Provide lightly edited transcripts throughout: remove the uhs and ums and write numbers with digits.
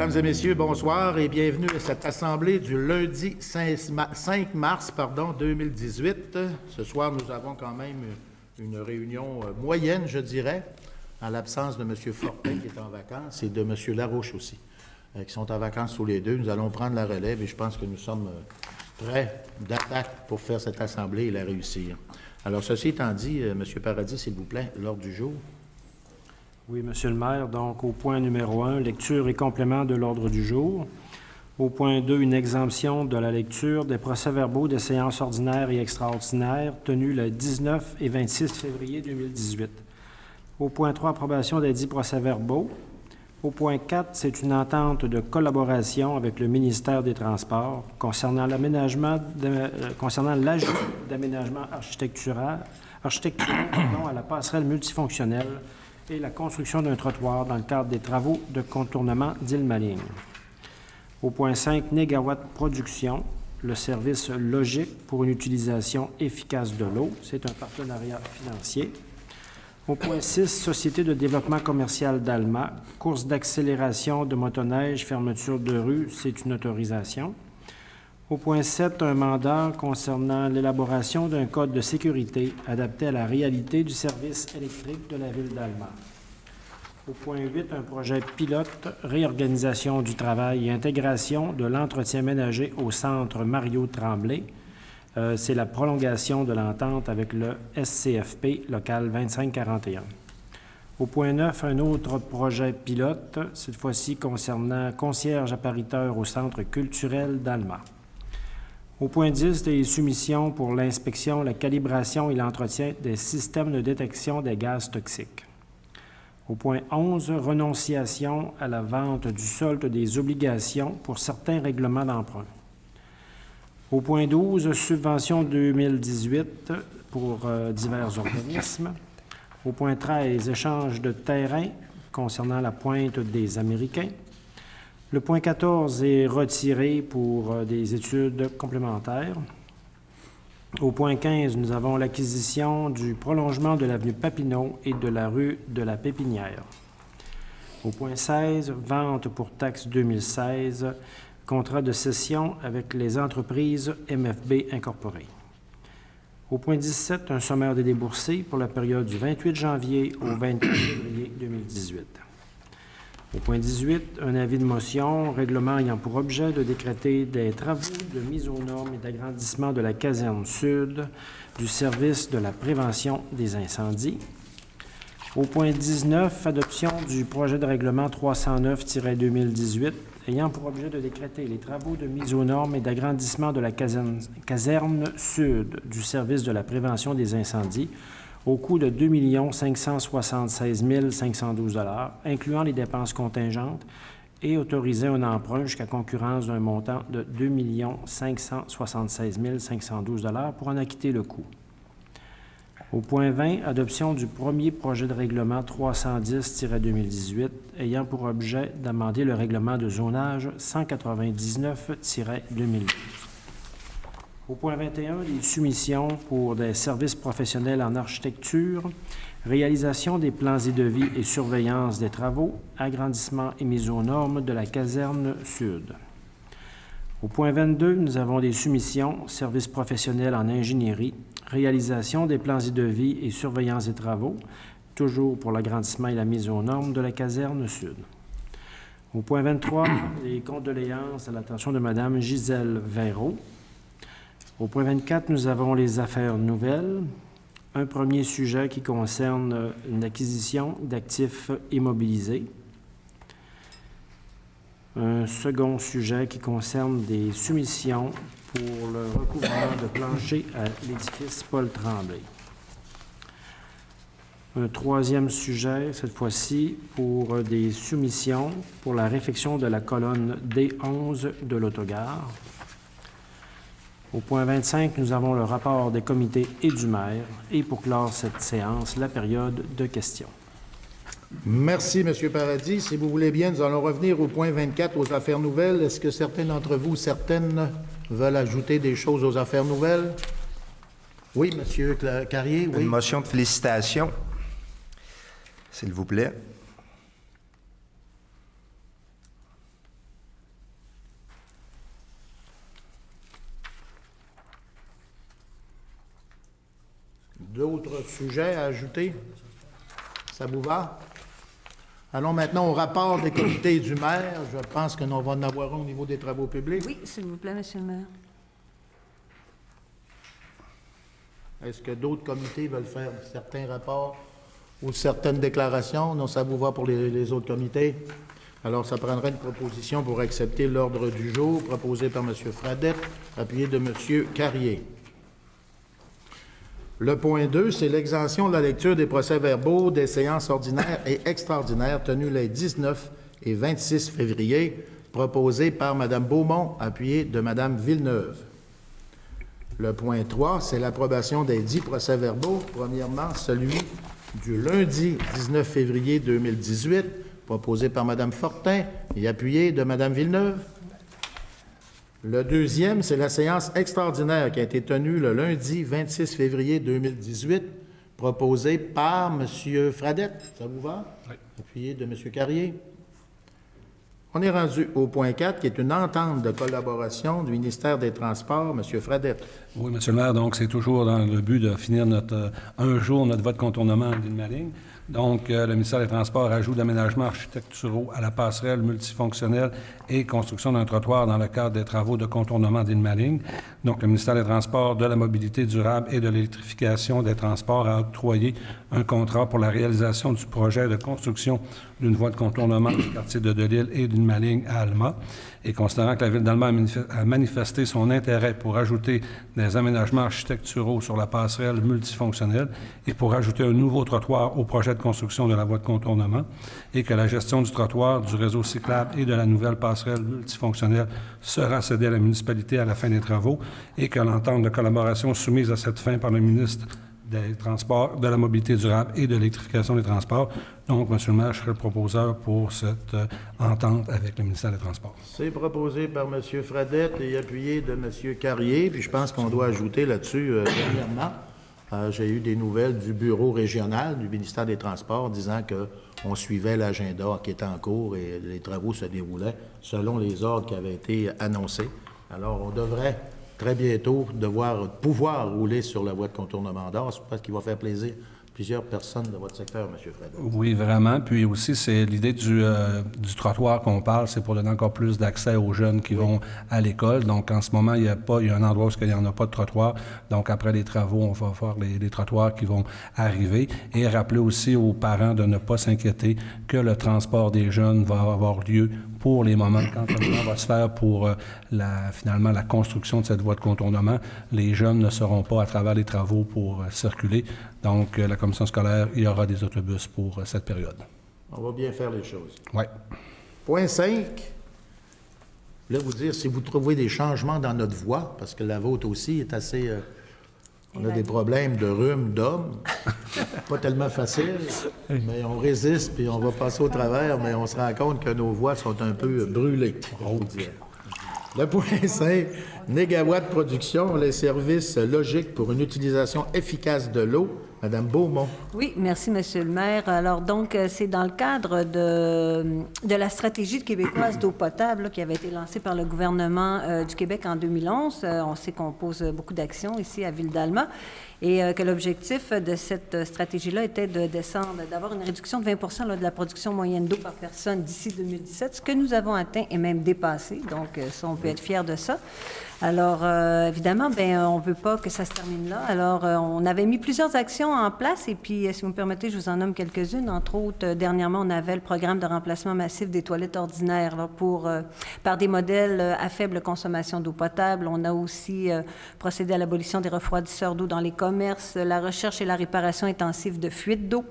Mesdames et messieurs, bonsoir et bienvenue à cette assemblée du lundi 5 mars 2018. Ce soir, nous avons quand même une réunion moyenne, je dirais, en l'absence de M. Fortin qui est en vacances et de M. Larouche aussi, qui sont en vacances tous les deux. Nous allons prendre la relève et je pense que nous sommes prêts d'attaque pour faire cette assemblée et la réussir. Alors, ceci étant dit, M. Paradis, s'il vous plaît, l'ordre du jour. Oui, Monsieur le maire. Donc, au point numéro 1, lecture et complément de l'ordre du jour. Au point 2, une exemption de la lecture des procès-verbaux des séances ordinaires et extraordinaires tenues le 19 et 26 février 2018. Au point 3, approbation des 10 procès-verbaux. Au point 4, c'est une entente de collaboration avec le ministère des Transports concernant l'aménagement, concernant l'ajout d'aménagements architecturaux à la passerelle multifonctionnelle et la construction d'un trottoir dans le cadre des travaux de contournement d'Île-Maligne. Au point 5, Négawatt Production, le service logique pour une utilisation efficace de l'eau. C'est un partenariat financier. Au point 6, Société de développement commercial d'Alma, course d'accélération de motoneige, fermeture de rue, c'est une autorisation. Au point 7, un mandat concernant l'élaboration d'un code de sécurité adapté à la réalité du service électrique de la ville d'Alma. Au point 8, un projet pilote, réorganisation du travail et intégration de l'entretien ménager au centre Mario Tremblay. C'est la prolongation de l'entente avec le SCFP local 2541. Au point 9, un autre projet pilote, cette fois-ci concernant concierge appariteur au centre culturel d'Alma. Au point 10, des soumissions pour l'inspection, la calibration et l'entretien des systèmes de détection des gaz toxiques. Au point 11, renonciation à la vente du solde des obligations pour certains règlements d'emprunt. Au point 12, subvention 2018 pour divers organismes. Au point 13, échange de terrain concernant la pointe des Américains. Le point 14 est retiré pour des études complémentaires. Au point 15, nous avons l'acquisition du prolongement de l'avenue Papineau et de la rue de la Pépinière. Au point 16, vente pour taxe 2016, contrat de cession avec les entreprises MFB incorporées. Au point 17, un sommaire des déboursés pour la période du 28 janvier au 24 février 2018. Au point 18, un avis de motion, règlement ayant pour objet de décréter des travaux de mise aux normes et d'agrandissement de la caserne sud du service de la prévention des incendies. Au point 19, adoption du projet de règlement 309-2018 ayant pour objet de décréter les travaux de mise aux normes et d'agrandissement de la caserne sud du service de la prévention des incendies au coût de 2 576 512 $, incluant les dépenses contingentes, et autoriser un emprunt jusqu'à concurrence d'un montant de 2 576 512 $ pour en acquitter le coût. Au point 20, adoption du premier projet de règlement 310-2018 ayant pour objet d'amender le règlement de zonage 199-2012. Au point 21, les soumissions pour des services professionnels en architecture, réalisation des plans et devis et surveillance des travaux, agrandissement et mise aux normes de la caserne sud. Au point 22, nous avons des soumissions, services professionnels en ingénierie, réalisation des plans et devis et surveillance des travaux, toujours pour l'agrandissement et la mise aux normes de la caserne sud. Au point 23, les condoléances à l'attention de Mme Gisèle Véraud. Au point 24, nous avons les affaires nouvelles. Un premier sujet qui concerne une acquisition d'actifs immobilisés. Un second sujet qui concerne des soumissions pour le recouvrement de plancher à l'édifice Paul Tremblay. Un troisième sujet, cette fois-ci, pour des soumissions pour la réfection de la colonne D11 de l'autogare. Au point 25, nous avons le rapport des comités et du maire. Et pour clore cette séance, la période de questions. Merci, M. Paradis. Si vous voulez bien, nous allons revenir au point 24, aux affaires nouvelles. Est-ce que certains d'entre vous, certaines, veulent ajouter des choses aux affaires nouvelles? Oui, M. Carrier, oui. Une motion de félicitations, s'il vous plaît. D'autres sujets à ajouter? Ça vous va? Allons maintenant au rapport des comités du maire. Je pense que nous va en avoir un au niveau des travaux publics. Oui, s'il vous plaît, Monsieur le maire. Est-ce que d'autres comités veulent faire certains rapports ou certaines déclarations? Non, ça vous va pour les autres comités? Alors, ça prendrait une proposition pour accepter l'ordre du jour proposé par M. Fradette, appuyé de M. Carrier. Le point 2, c'est l'exemption de la lecture des procès-verbaux des séances ordinaires et extraordinaires tenues les 19 et 26 février, proposé par Mme Beaumont, appuyé de Mme Villeneuve. Le point 3, c'est l'approbation des 10 procès-verbaux. Premièrement, celui du lundi 19 février 2018, proposé par Mme Fortin et appuyé de Mme Villeneuve. Le deuxième, c'est la séance extraordinaire qui a été tenue le lundi 26 février 2018, proposée par M. Fradette. Ça vous va? Oui. Appuyé de M. Carrier. On est rendu au point 4, qui est une entente de collaboration du ministère des Transports. M. Fradette. Oui, M. le maire, donc c'est toujours dans le but de finir un jour notre vote contournement en ligne de ma ligne. Donc, le ministère des Transports ajoute d'aménagements architecturaux à la passerelle multifonctionnelle et construction d'un trottoir dans le cadre des travaux de contournement d'Île-Maligne. Donc, le ministère des Transports, de la mobilité durable et de l'électrification des transports a octroyé un contrat pour la réalisation du projet de construction d'une voie de contournement du quartier de Delisle et d'Île-Maligne à Alma. Et considérant que la Ville d'Alma a manifesté son intérêt pour ajouter des aménagements architecturaux sur la passerelle multifonctionnelle et pour ajouter un nouveau trottoir au projet de construction de la voie de contournement, et que la gestion du trottoir, du réseau cyclable et de la nouvelle passerelle multifonctionnelle sera cédée à la municipalité à la fin des travaux, et que l'entente de collaboration soumise à cette fin par le ministre des Transports, de la mobilité durable et de l'électrification des transports. Donc, M. le maire, je serai le proposeur pour cette entente avec le ministère des Transports. C'est proposé par M. Fradette et appuyé de M. Carrier. Puis je pense qu'on doit ajouter là-dessus, dernièrement, j'ai eu des nouvelles du bureau régional du ministère des Transports disant qu'on suivait l'agenda qui était en cours et les travaux se déroulaient selon les ordres qui avaient été annoncés. Alors, on devrait très bientôt pouvoir rouler sur la voie de contournement d'Or. Je pense qu'il va faire plaisir à plusieurs personnes de votre secteur, M. Fradette. Oui, vraiment. Puis aussi, c'est l'idée du trottoir qu'on parle, c'est pour donner encore plus d'accès aux jeunes qui vont à l'école. Donc, en ce moment, il y a un endroit où il n'y en a pas de trottoir. Donc, après les travaux, on va faire les trottoirs qui vont arriver. Et rappeler aussi aux parents de ne pas s'inquiéter que le transport des jeunes va avoir lieu pour les moments quand le plan va se faire pour finalement la construction de cette voie de contournement. Les jeunes ne seront pas à travers les travaux pour circuler. Donc, la commission scolaire, il y aura des autobus pour cette période. On va bien faire les choses. Oui. Point 5. Je voulais vous dire, si vous trouvez des changements dans notre voie, parce que la vôtre aussi est assez... on a des problèmes de rhume d'homme. Pas tellement facile, mais on résiste, puis on va passer au travers, mais on se rend compte que nos voies sont un peu brûlées. Le point 5, négawatt production, les services logiques pour une utilisation efficace de l'eau. Madame Beaumont. Oui, merci, Monsieur le maire. Alors, donc, c'est dans le cadre de la stratégie québécoise d'eau potable qui avait été lancée par le gouvernement du Québec en 2011. On sait qu'on pose beaucoup d'actions ici à Ville-d'Alma et que l'objectif de cette stratégie-là était d'avoir une réduction de 20 là, de la production moyenne d'eau par personne d'ici 2017, ce que nous avons atteint et même dépassé. Donc, ça, on peut être fiers de ça. Alors, évidemment, on ne veut pas que ça se termine là. Alors, on avait mis plusieurs actions en place et puis, si vous me permettez, je vous en nomme quelques-unes. Entre autres, dernièrement, on avait le programme de remplacement massif des toilettes ordinaires là, par des modèles à faible consommation d'eau potable. On a aussi procédé à l'abolition des refroidisseurs d'eau dans les commerces, la recherche et la réparation intensive de fuites d'eau,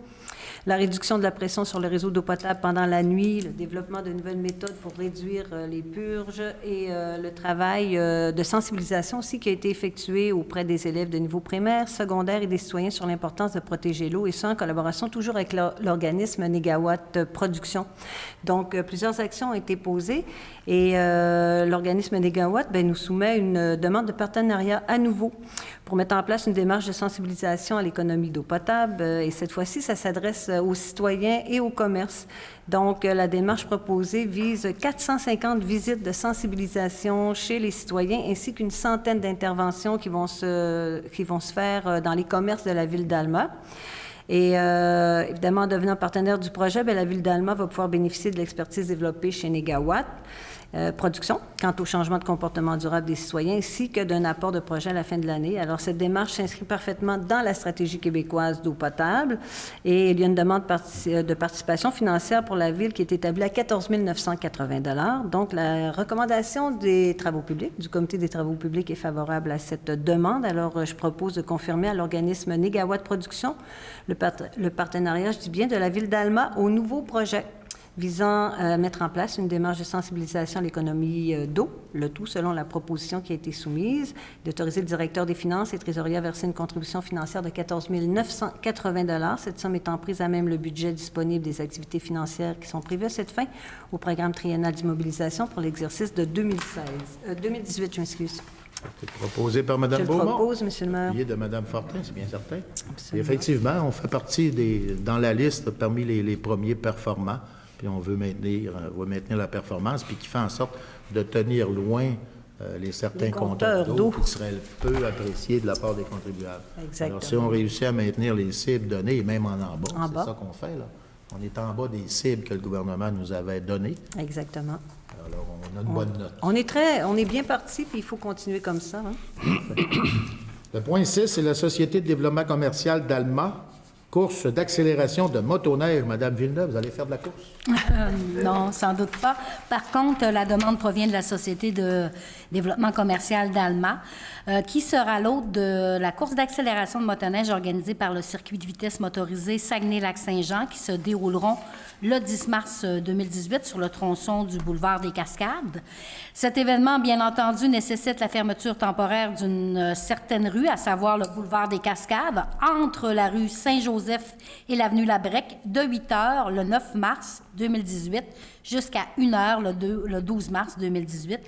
la réduction de la pression sur le réseau d'eau potable pendant la nuit, le développement de nouvelles méthodes pour réduire les purges et le travail de sensibilisation aussi qui a été effectué auprès des élèves de niveau primaire, secondaire et des citoyens sur l'importance de protéger l'eau, et ça en collaboration toujours avec l'organisme Négawatt Production. Donc, plusieurs actions ont été posées et l'organisme Négawatt nous soumet une demande de partenariat à nouveau pour mettre en place une démarche de sensibilisation à l'économie d'eau potable. Et cette fois-ci, ça s'adresse aux citoyens et aux commerces. Donc, la démarche proposée vise 450 visites de sensibilisation chez les citoyens ainsi qu'une centaine d'interventions qui vont se faire dans les commerces de la ville d'Alma. Et évidemment, en devenant partenaire du projet, bien, la ville d'Alma va pouvoir bénéficier de l'expertise développée chez Négawatt Production quant au changement de comportement durable des citoyens, ainsi que d'un apport de projet à la fin de l'année. Alors, cette démarche s'inscrit parfaitement dans la stratégie québécoise d'eau potable et il y a une demande de participation financière pour la ville qui est établie à 14 980 $. Donc, la recommandation des travaux publics, du Comité des travaux publics est favorable à cette demande. Alors, je propose de confirmer à l'organisme Négawatt Production le partenariat, je dis bien, de la ville d'Alma au nouveau projet visant à mettre en place une démarche de sensibilisation à l'économie d'eau, le tout selon la proposition qui a été soumise, d'autoriser le directeur des finances et trésorier à verser une contribution financière de 14 980 $, cette somme étant prise à même le budget disponible des activités financières qui sont prévues à cette fin au programme triennal d'immobilisation pour l'exercice de 2018, je m'excuse. C'est proposé par Mme Beaumont. Je le propose, M. le maire. Appuyé de Mme Fortin, c'est bien certain. Absolument. Effectivement, on fait partie dans la liste parmi les premiers performants. Puis on veut maintenir la performance, puis qui fait en sorte de tenir loin certains compteurs d'eau qui seraient peu appréciés de la part des contribuables. Exactement. Alors, si on réussit à maintenir les cibles données, et même en bas, c'est ça qu'on fait, là. On est en bas des cibles que le gouvernement nous avait données. Exactement. Alors, on a une bonne note. On est bien parti, puis il faut continuer comme ça. Hein? Le point 6, c'est la Société de développement commercial d'Alma. Course d'accélération de motoneige. Madame Villeneuve, vous allez faire de la course? Non, sans doute pas. Par contre, la demande provient de la Société de développement commercial d'Alma, qui sera l'hôte de la course d'accélération de motoneige organisée par le circuit de vitesse motorisé Saguenay-Lac-Saint-Jean, qui se dérouleront le 10 mars 2018 sur le tronçon du boulevard des Cascades. Cet événement, bien entendu, nécessite la fermeture temporaire d'une certaine rue, à savoir le boulevard des Cascades, entre la rue Saint-Joseph et l'avenue Labrec, de 8 h le 9 mars 2018 jusqu'à 1 h le 12 mars 2018.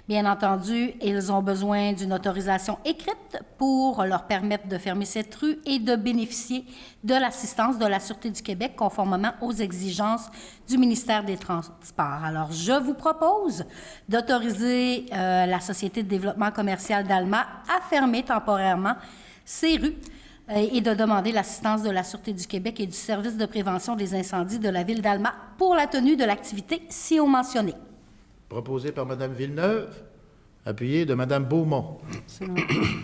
Bien entendu, ils ont besoin d'une autorisation écrite pour leur permettre de fermer cette rue et de bénéficier de l'assistance de la Sûreté du Québec conformément aux exigences du ministère des Transports. Alors, je vous propose d'autoriser la Société de développement commercial d'Alma à fermer temporairement ces rues et de demander l'assistance de la Sûreté du Québec et du Service de prévention des incendies de la ville d'Alma pour la tenue de l'activité ci-haut mentionnée. Proposé par Mme Villeneuve, appuyé de Mme Beaumont.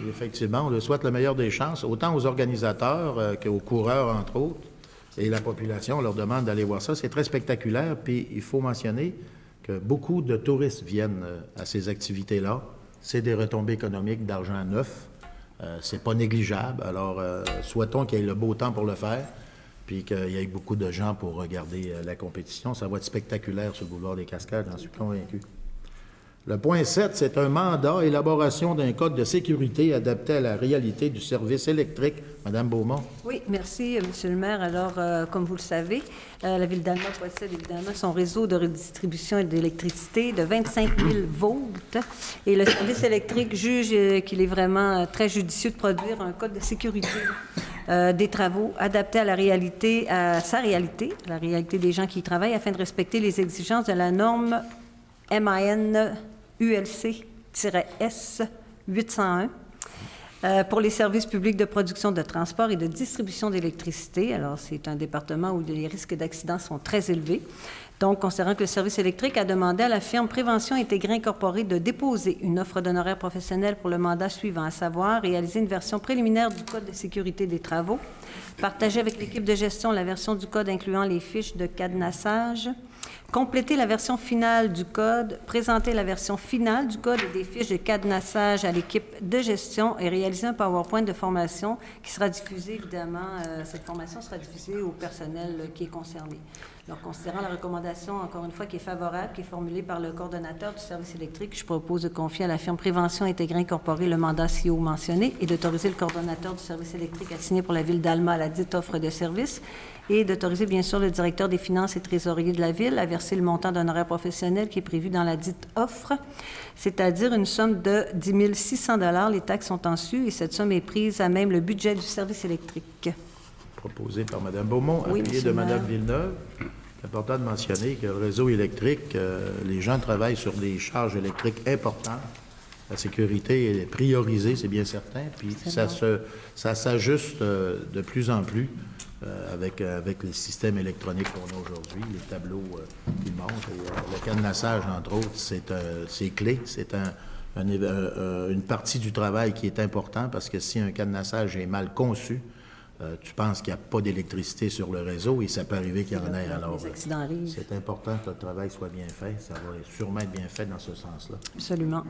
Effectivement, on leur souhaite le meilleur des chances, autant aux organisateurs qu'aux coureurs, entre autres, et la population. On leur demande d'aller voir ça. C'est très spectaculaire, puis il faut mentionner que beaucoup de touristes viennent à ces activités-là. C'est des retombées économiques d'argent neuf. C'est pas négligeable. Alors, souhaitons qu'il y ait le beau temps pour le faire, puis qu'il y ait beaucoup de gens pour regarder la compétition. Ça va être spectaculaire sur le boulevard des Cascades, j'en suis convaincu. Le point 7, c'est un mandat, élaboration d'un code de sécurité adapté à la réalité du service électrique. Madame Beaumont. Oui, merci, Monsieur le maire. Alors, comme vous le savez, la Ville d'Alma possède évidemment son réseau de redistribution d'électricité de 25 000 volts. Et le service électrique juge qu'il est vraiment très judicieux de produire un code de sécurité des travaux adapté à la réalité, à sa réalité, la réalité des gens qui y travaillent, afin de respecter les exigences de la norme MAN ULC-S 801 pour les services publics de production, de transport et de distribution d'électricité. Alors, c'est un département où les risques d'accident sont très élevés. Donc, considérant que le service électrique a demandé à la firme Prévention Intégrée Incorporée de déposer une offre d'honoraires professionnels pour le mandat suivant, à savoir réaliser une version préliminaire du Code de sécurité des travaux, partager avec l'équipe de gestion la version du Code incluant les fiches de cadenassage, compléter la version finale du Code, présenter la version finale du Code et des fiches de cadenassage à l'équipe de gestion et réaliser un PowerPoint de formation qui sera diffusé, évidemment, cette formation sera diffusée au personnel qui est concerné. Donc, considérant la recommandation, encore une fois, qui est favorable, qui est formulée par le coordonnateur du service électrique, je propose de confier à la firme Prévention Intégrée Incorporée le mandat ci-haut mentionné et d'autoriser le coordonnateur du service électrique à signer pour la Ville d'Alma la dite offre de service et d'autoriser, bien sûr, le directeur des finances et trésorier de la Ville à verser le montant d'un horaire professionnel qui est prévu dans la dite offre, c'est-à-dire une somme de 10 600 $. Les taxes sont en su et cette somme est prise à même le budget du service électrique. Proposé par Mme Beaumont, Oui, appuyé monsieur de le Mme maire. Villeneuve. C'est important de mentionner que le réseau électrique, les gens travaillent sur des charges électriques importantes. La sécurité est priorisée, c'est bien certain, puis ça s'ajuste de plus en plus avec les systèmes électroniques qu'on a aujourd'hui, les tableaux qui montent. Et, le cadenassage, entre autres, c'est clé. C'est une partie du travail qui est important parce que si un cadenassage est mal conçu, tu penses qu'il n'y a pas d'électricité sur le réseau et ça peut arriver qu'il y en ait. Alors, Les accidents arrivent. c'est important que le travail soit bien fait. Ça va sûrement être bien fait dans ce sens-là. Absolument.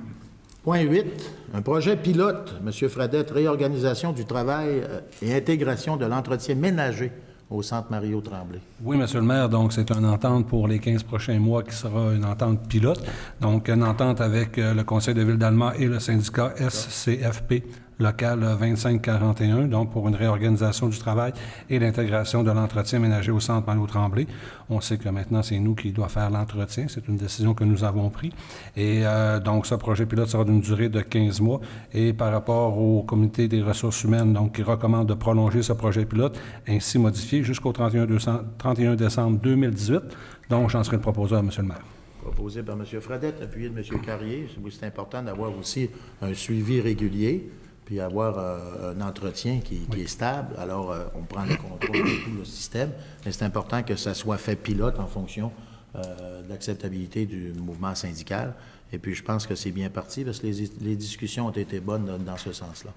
Point 8, un projet pilote, M. Fradette, réorganisation du travail et intégration de l'entretien ménager au Centre Mario-Tremblay. Oui, Monsieur le maire, donc c'est une entente pour les 15 prochains mois qui sera une entente pilote. Donc, une entente avec le Conseil de Ville d'Alma et le syndicat SCFP local 2541, donc pour une réorganisation du travail et l'intégration de l'entretien ménager au Centre Mario-Tremblay. On sait que maintenant, c'est nous qui doit faire l'entretien. C'est une décision que nous avons prise. Et donc, ce projet pilote sera d'une durée de 15 mois. Et par rapport au Comité des ressources humaines, donc, qui recommande de prolonger ce projet pilote, ainsi modifié jusqu'au 31 décembre 2018. Donc, j'en serai le proposeur, Monsieur le maire. Proposé par M. Fradette, appuyé de M. Carrier. Oui, c'est important d'avoir aussi un suivi régulier, puis avoir un entretien qui est stable. Alors, on prend le contrôle de tout le système, mais c'est important que ça soit fait pilote en fonction de l'acceptabilité du mouvement syndical. Et puis, je pense que c'est bien parti parce que les discussions ont été bonnes dans ce sens-là.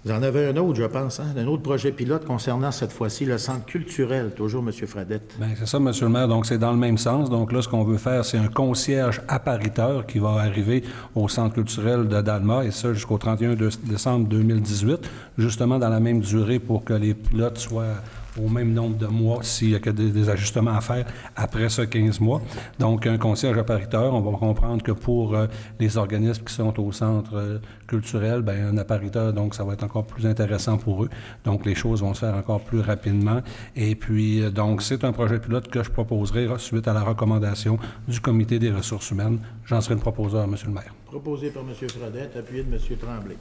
Vous en avez un autre, je pense, un autre projet pilote concernant cette fois-ci le centre culturel, toujours M. Fradette. Bien, c'est ça, Monsieur le maire. Donc, c'est dans le même sens. Donc là, ce qu'on veut faire, c'est un concierge appariteur qui va arriver au centre culturel de Dalma, et ça jusqu'au 31 décembre 2018, justement dans la même durée pour que les pilotes soient au même nombre de mois s'il y a que des ajustements à faire après ce 15 mois. Donc, un concierge appariteur, on va comprendre que pour les organismes qui sont au centre culturel, bien, un appariteur, donc ça va être encore plus intéressant pour eux. Donc, les choses vont se faire encore plus rapidement. Et puis, donc, c'est un projet pilote que je proposerai suite à la recommandation du Comité des ressources humaines. J'en serai le proposeur, Monsieur le maire. Proposé par M. Fradette, appuyé de M. Tremblay.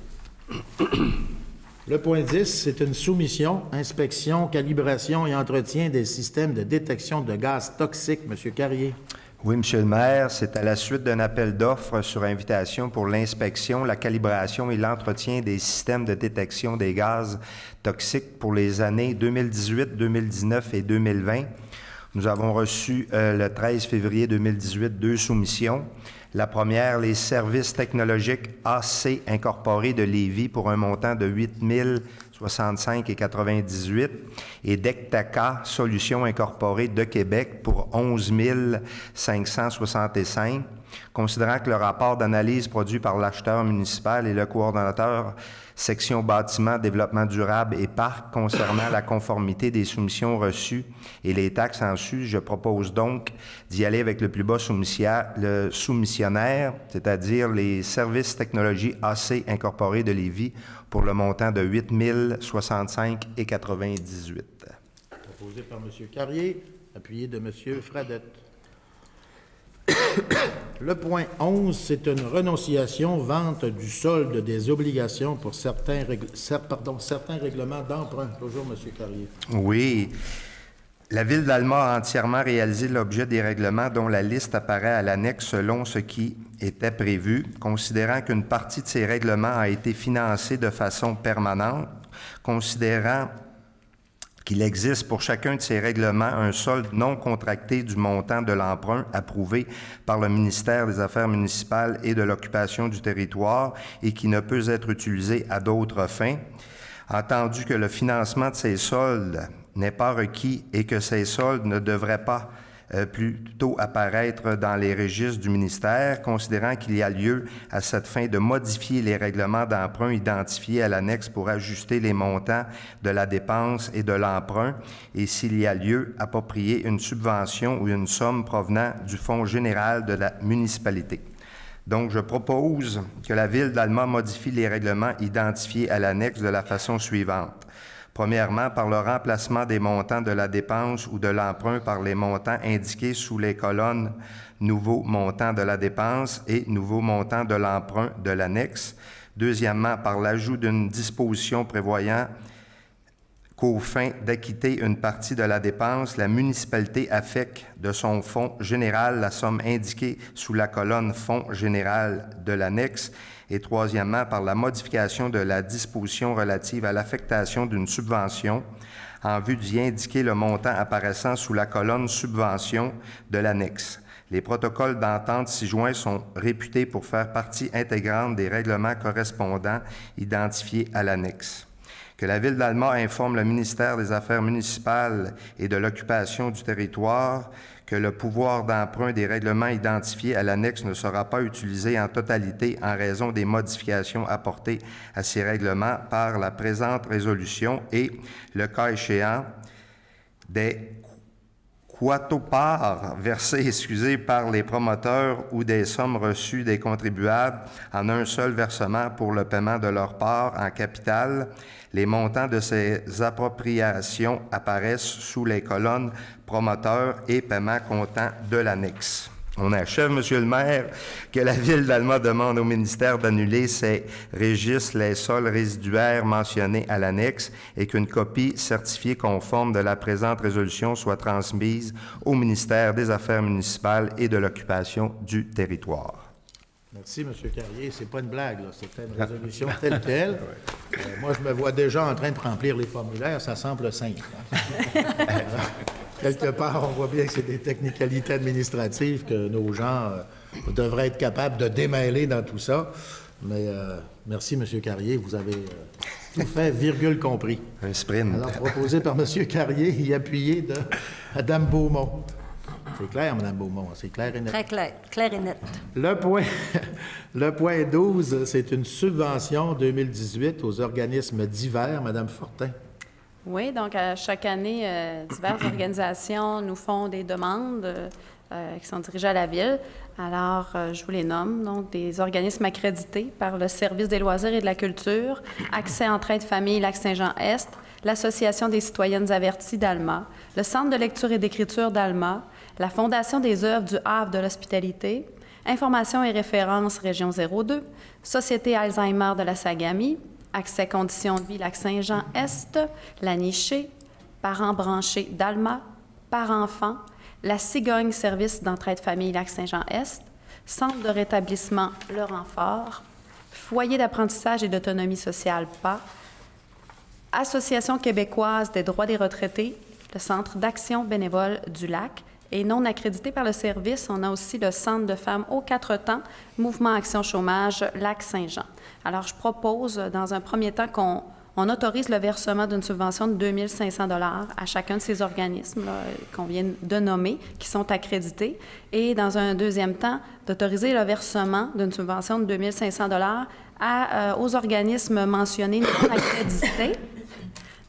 Le point 10, c'est une soumission, inspection, calibration et entretien des systèmes de détection de gaz toxiques. M. Carrier. Oui, Monsieur le maire, c'est à la suite d'un appel d'offres sur invitation pour l'inspection, la calibration et l'entretien des systèmes de détection des gaz toxiques pour les années 2018, 2019 et 2020. Nous avons reçu le 13 février 2018 deux soumissions. La première, les services technologiques AC incorporés de Lévis pour un montant de 8 065,98 et Dectaca Solutions incorporées de Québec pour 11 565. Considérant que le rapport d'analyse produit par l'acheteur municipal et le coordonnateur section bâtiment, développement durable et parc concernant la conformité des soumissions reçues et les taxes en sus, je propose donc d'y aller avec le plus bas le soumissionnaire, c'est-à-dire les services technologies AC incorporés de Lévis pour le montant de 8 065,98. Proposé par M. Carrier, appuyé de M. Fradette. Le point 11, c'est une renonciation, vente du solde des obligations pour certains règlements d'emprunt. Toujours, M. Carrier. Oui. La Ville d'Alma a entièrement réalisé l'objet des règlements dont la liste apparaît à l'annexe selon ce qui était prévu, considérant qu'une partie de ces règlements a été financée de façon permanente, considérant qu'il existe pour chacun de ces règlements un solde non contracté du montant de l'emprunt approuvé par le ministère des Affaires municipales et de l'occupation du territoire et qui ne peut être utilisé à d'autres fins. Entendu que le financement de ces soldes n'est pas requis et que ces soldes ne devraient pas plutôt apparaître dans les registres du ministère, considérant qu'il y a lieu à cette fin de modifier les règlements d'emprunt identifiés à l'annexe pour ajuster les montants de la dépense et de l'emprunt et s'il y a lieu, approprier une subvention ou une somme provenant du Fonds général de la municipalité. Donc, je propose que la Ville d'Alma modifie les règlements identifiés à l'annexe de la façon suivante. Premièrement, par le remplacement des montants de la dépense ou de l'emprunt par les montants indiqués sous les colonnes « Nouveau montant de la dépense » et « Nouveau montant de l'emprunt » de l'annexe. Deuxièmement, par l'ajout d'une disposition prévoyant qu'aux fins d'acquitter une partie de la dépense, la municipalité affecte de son fonds général la somme indiquée sous la colonne « Fonds général » de l'annexe. Et troisièmement, par la modification de la disposition relative à l'affectation d'une subvention en vue d'y indiquer le montant apparaissant sous la colonne « Subvention » de l'annexe. Les protocoles d'entente ci-joints sont réputés pour faire partie intégrante des règlements correspondants identifiés à l'annexe. Que la Ville d'Alma informe le ministère des Affaires municipales et de l'occupation du territoire que le pouvoir d'emprunt des règlements identifiés à l'annexe ne sera pas utilisé en totalité en raison des modifications apportées à ces règlements par la présente résolution et, le cas échéant, des quote-parts versées, par les promoteurs ou des sommes reçues des contribuables en un seul versement pour le paiement de leur part en capital. Les montants de ces appropriations apparaissent sous les colonnes promoteurs et paiement comptant de l'annexe. On achève, Monsieur le maire, que la Ville d'Alma demande au ministère d'annuler ces registres, les sols résiduaires mentionnés à l'annexe et qu'une copie certifiée conforme de la présente résolution soit transmise au ministère des Affaires municipales et de l'occupation du territoire. Merci, M. Carrier. C'est pas une blague, là. C'était une résolution telle quelle. Moi, je me vois déjà en train de remplir les formulaires. Ça semble simple. Hein? Quelque part, on voit bien que c'est des technicalités administratives que nos gens devraient être capables de démêler dans tout ça. Mais merci, M. Carrier. Vous avez tout fait, virgule compris. Un sprint. Alors, proposé par M. Carrier et appuyé de Mme Beaumont. C'est clair, Mme Beaumont, c'est clair et net. Très clair, clair et net. Le point 12, c'est une subvention 2018 aux organismes divers. Mme Fortin. Oui, donc à chaque année, diverses organisations nous font des demandes qui sont dirigées à la Ville. Alors, je vous les nomme. Donc, des organismes accrédités par le Service des loisirs et de la culture, Accès Entraide Famille Lac-Saint-Jean-Est, l'Association des citoyennes averties d'Alma, le Centre de lecture et d'écriture d'Alma, la Fondation des œuvres du Havre de l'Hospitalité, Information et référence Région 02, Société Alzheimer de la Sagami, Accès Conditions de vie Lac-Saint-Jean-Est, La Nichée, Parents branchés d'Alma, Parents-enfants, la Cigogne Service d'entraide famille Lac-Saint-Jean-Est, Centre de rétablissement Le Renfort, Foyer d'apprentissage et d'autonomie sociale PA, Association québécoise des droits des retraités, le Centre d'action bénévole du Lac, et non accrédité par le service, on a aussi le Centre de femmes aux 4 temps, Mouvement Action Chômage Lac-Saint-Jean. Alors, je propose, dans un premier temps, qu'on autorise le versement d'une subvention de 2 500 $ à chacun de ces organismes qu'on vient de nommer, qui sont accrédités, et dans un deuxième temps, d'autoriser le versement d'une subvention de 2 500 $ aux organismes mentionnés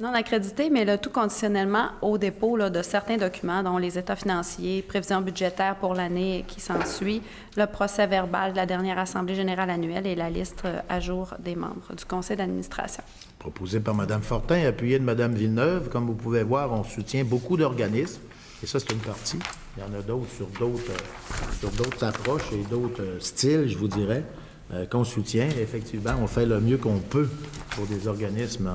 non accrédités, mais le tout conditionnellement au dépôt de certains documents, dont les états financiers, prévisions budgétaires pour l'année qui s'ensuit, le procès-verbal de la dernière Assemblée générale annuelle et la liste à jour des membres du conseil d'administration. Proposé par Mme Fortin, appuyé de Mme Villeneuve. Comme vous pouvez voir, on soutient beaucoup d'organismes, et ça, c'est une partie. Il y en a d'autres sur d'autres approches et d'autres styles, je vous dirais, qu'on soutient. Effectivement, on fait le mieux qu'on peut pour des organismes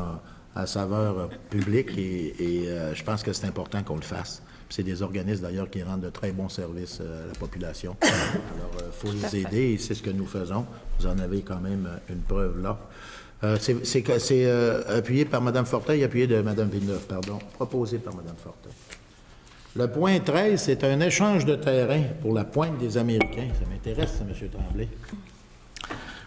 à saveur publique et je pense que c'est important qu'on le fasse. Puis c'est des organismes, d'ailleurs, qui rendent de très bons services à la population. Alors, il faut les aider et c'est ce que nous faisons. Vous en avez quand même une preuve là. C'est appuyé par Mme Fortin et appuyé de Mme Villeneuve, pardon. Proposé par Mme Fortin. Le point 13, c'est un échange de terrain pour la Pointe des Américains. Ça m'intéresse, ça, M. Tremblay.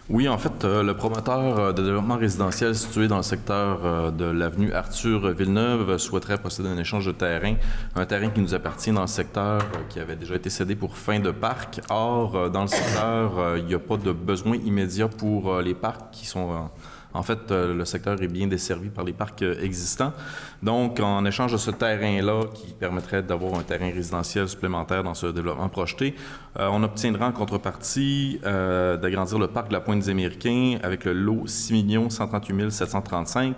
Oui, en fait, le promoteur de développement résidentiel situé dans le secteur de l'avenue Arthur Villeneuve souhaiterait procéder à un échange de terrain, un terrain qui nous appartient dans le secteur qui avait déjà été cédé pour fin de parc. Or, dans le secteur, il n'y a pas de besoin immédiat pour les parcs qui sont... En fait, le secteur est bien desservi par les parcs existants. Donc, en échange de ce terrain-là, qui permettrait d'avoir un terrain résidentiel supplémentaire dans ce développement projeté, on obtiendra en contrepartie d'agrandir le parc de la Pointe des Américains avec le lot 6 138 735,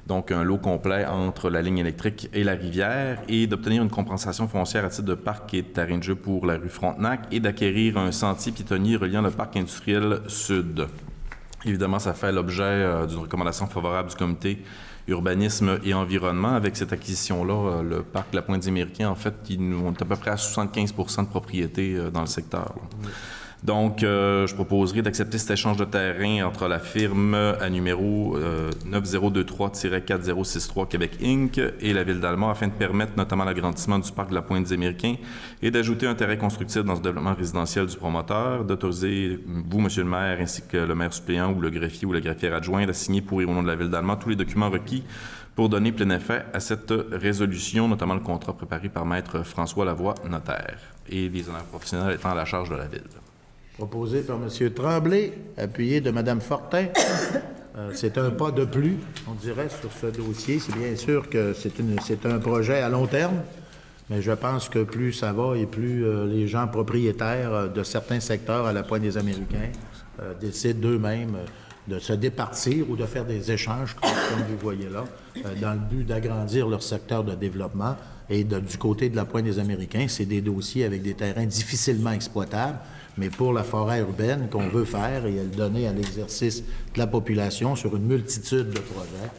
donc un lot complet entre la ligne électrique et la rivière, et d'obtenir une compensation foncière à titre de parc et de terrain de jeu pour la rue Frontenac, et d'acquérir un sentier piétonnier reliant le parc industriel sud. Évidemment, ça fait l'objet d'une recommandation favorable du comité urbanisme et environnement. Avec cette acquisition-là, le parc de la Pointe des Américains, en fait, on est à peu près à 75 de propriété dans le secteur. Donc, je proposerai d'accepter cet échange de terrain entre la firme à numéro 9023-4063 Québec Inc. et la Ville d'Alma afin de permettre notamment l'agrandissement du parc de la Pointe des Américains et d'ajouter un terrain constructible dans ce développement résidentiel du promoteur, d'autoriser vous, Monsieur le maire, ainsi que le maire suppléant ou le greffier ou la greffière adjointe à signer pour et au nom de la Ville d'Alma tous les documents requis pour donner plein effet à cette résolution, notamment le contrat préparé par Maître François Lavoie, notaire, et les honneurs professionnels étant à la charge de la Ville. Proposé par M. Tremblay, appuyé de Mme Fortin. C'est un pas de plus, on dirait, sur ce dossier. C'est bien sûr que c'est un projet à long terme, mais je pense que plus ça va et plus les gens propriétaires de certains secteurs à la Pointe des Américains décident d'eux-mêmes de se départir ou de faire des échanges, comme vous voyez là, dans le but d'agrandir leur secteur de développement. Et du côté de la Pointe des Américains, c'est des dossiers avec des terrains difficilement exploitables, mais pour la forêt urbaine qu'on veut faire et le donner à l'exercice de la population sur une multitude de projets,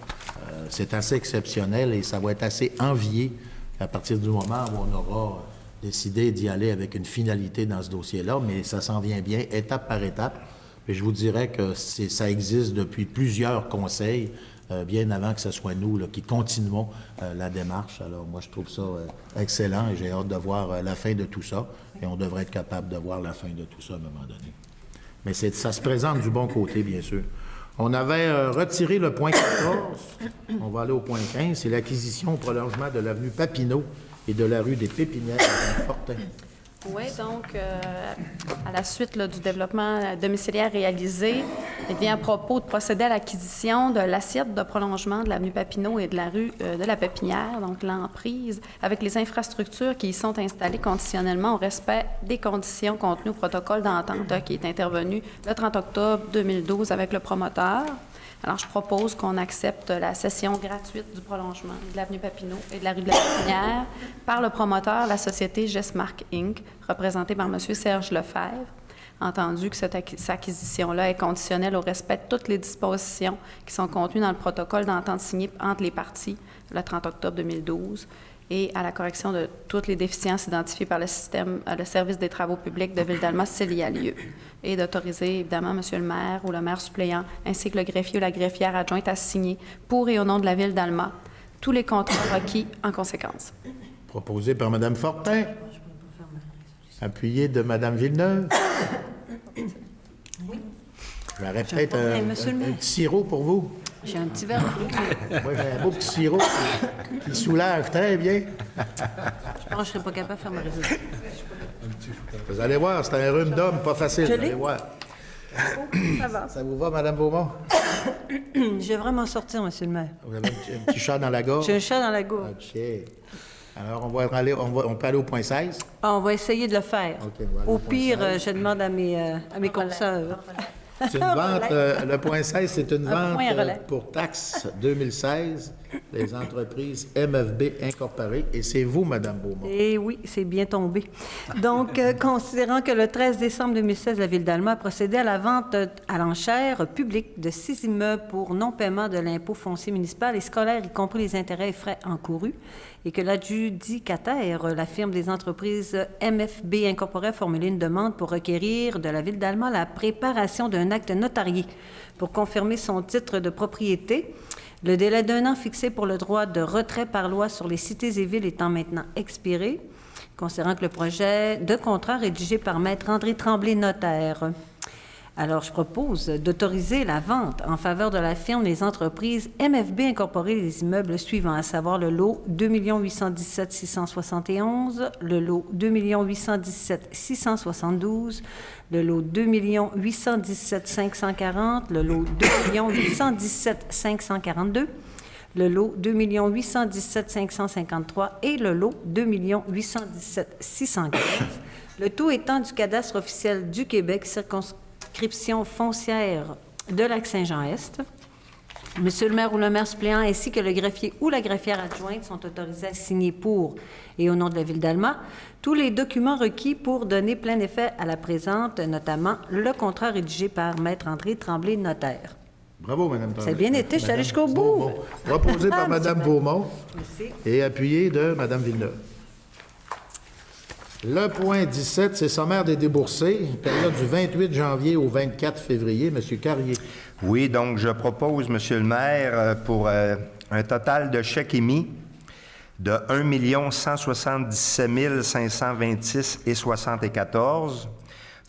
c'est assez exceptionnel et ça va être assez envié à partir du moment où on aura décidé d'y aller avec une finalité dans ce dossier-là, mais ça s'en vient bien étape par étape. Et je vous dirais que ça existe depuis plusieurs conseils, bien avant que ce soit nous là, qui continuons la démarche. Alors moi, je trouve ça excellent et j'ai hâte de voir la fin de tout ça. Et on devrait être capable de voir la fin de tout ça à un moment donné. Mais ça se présente du bon côté, bien sûr. On avait retiré le point 14. On va aller au point 15. C'est l'acquisition au prolongement de l'avenue Papineau et de la rue des Pépinières à Fortin. Oui, donc, à la suite là, du développement domiciliaire réalisé, il vient à propos de procéder à l'acquisition de l'assiette de prolongement de l'avenue Papineau et de la rue de la Pépinière, donc l'emprise, avec les infrastructures qui y sont installées conditionnellement au respect des conditions contenues au protocole d'entente qui est intervenu le 30 octobre 2012 avec le promoteur. Alors, je propose qu'on accepte la cession gratuite du prolongement de l'avenue Papineau et de la rue de la Pépinière par le promoteur, la société Gessmark Inc., représentée par M. Serge Lefebvre, entendu que cette acquisition-là est conditionnelle au respect de toutes les dispositions qui sont contenues dans le protocole d'entente signé entre les parties le 30 octobre 2012 et à la correction de toutes les déficiences identifiées par le service des travaux publics de Ville-d'Alma s'il y a lieu, et d'autoriser évidemment M. le maire ou le maire suppléant, ainsi que le greffier ou la greffière adjointe à signer pour et au nom de la Ville-d'Alma tous les contrats requis en conséquence. Proposé par Mme Fortin, appuyé de Mme Villeneuve. J'aurais peut-être un petit sirop pour vous. J'ai un petit verre. Moi, j'ai un beau petit sirop qui soulage très bien. Je pense que je ne serais pas capable de faire ma résolution. Vous allez voir, c'est un rhume d'homme, pas facile. Je Vous l'ai? allez voir. Ça va. Ça vous va, Mme Beaumont? Je vais vraiment sortir, Monsieur le maire. Vous avez un petit chat dans la gorge? J'ai un chat dans la gorge. OK. Alors, on peut aller au point 16? Ah, on va essayer de le faire. OK, on va aller Au au point pire, 16. je demande à mes consoeurs. C'est une vente, le point 16, c'est une vente point relais. pour taxe 2016 des entreprises MFB Incorporées. Et c'est vous, Mme Beaumont. Eh oui, c'est bien tombé. Donc, considérant que le 13 décembre 2016, la Ville d'Alma a procédé à la vente à l'enchère publique de 6 immeubles pour non-paiement de l'impôt foncier municipal et scolaire, y compris les intérêts et frais encourus, et que l'adjudicataire, la firme des entreprises MFB Incorporée, a formulé une demande pour requérir de la Ville d'Alma la préparation d'un acte notarié pour confirmer son titre de propriété. Le délai d'1 an fixé pour le droit de retrait par loi sur les cités et villes étant maintenant expiré, considérant que le projet de contrat rédigé par Maître André Tremblay, notaire, Alors, je propose d'autoriser la vente en faveur de la firme des entreprises MFB Incorporées des immeubles suivants, à savoir le lot 2 817 671, le lot 2 817 672, le lot 2 817 540, le lot 2 817 542, le lot 2 817 553 et le lot 2 817 615. Le tout étant du cadastre officiel du Québec, circonscription foncière de Lac-Saint-Jean-Est. Monsieur le maire ou le maire suppléant ainsi que le greffier ou la greffière adjointe sont autorisés à signer pour et au nom de la Ville d'Alma tous les documents requis pour donner plein effet à la présente, notamment le contrat rédigé par Maître André Tremblay, notaire. Bravo, Mme Tremblay. C'est bien été, je suis allée jusqu'au bout. Beaumont. Proposé par Mme Beaumont Merci. et appuyé de Mme Villeneuve. Le point 17, c'est sommaire des déboursés, période du 28 janvier au 24 février. Monsieur Carrier. Oui, donc je propose, Monsieur le maire, pour un total de chèques émis de 1 177 526,74.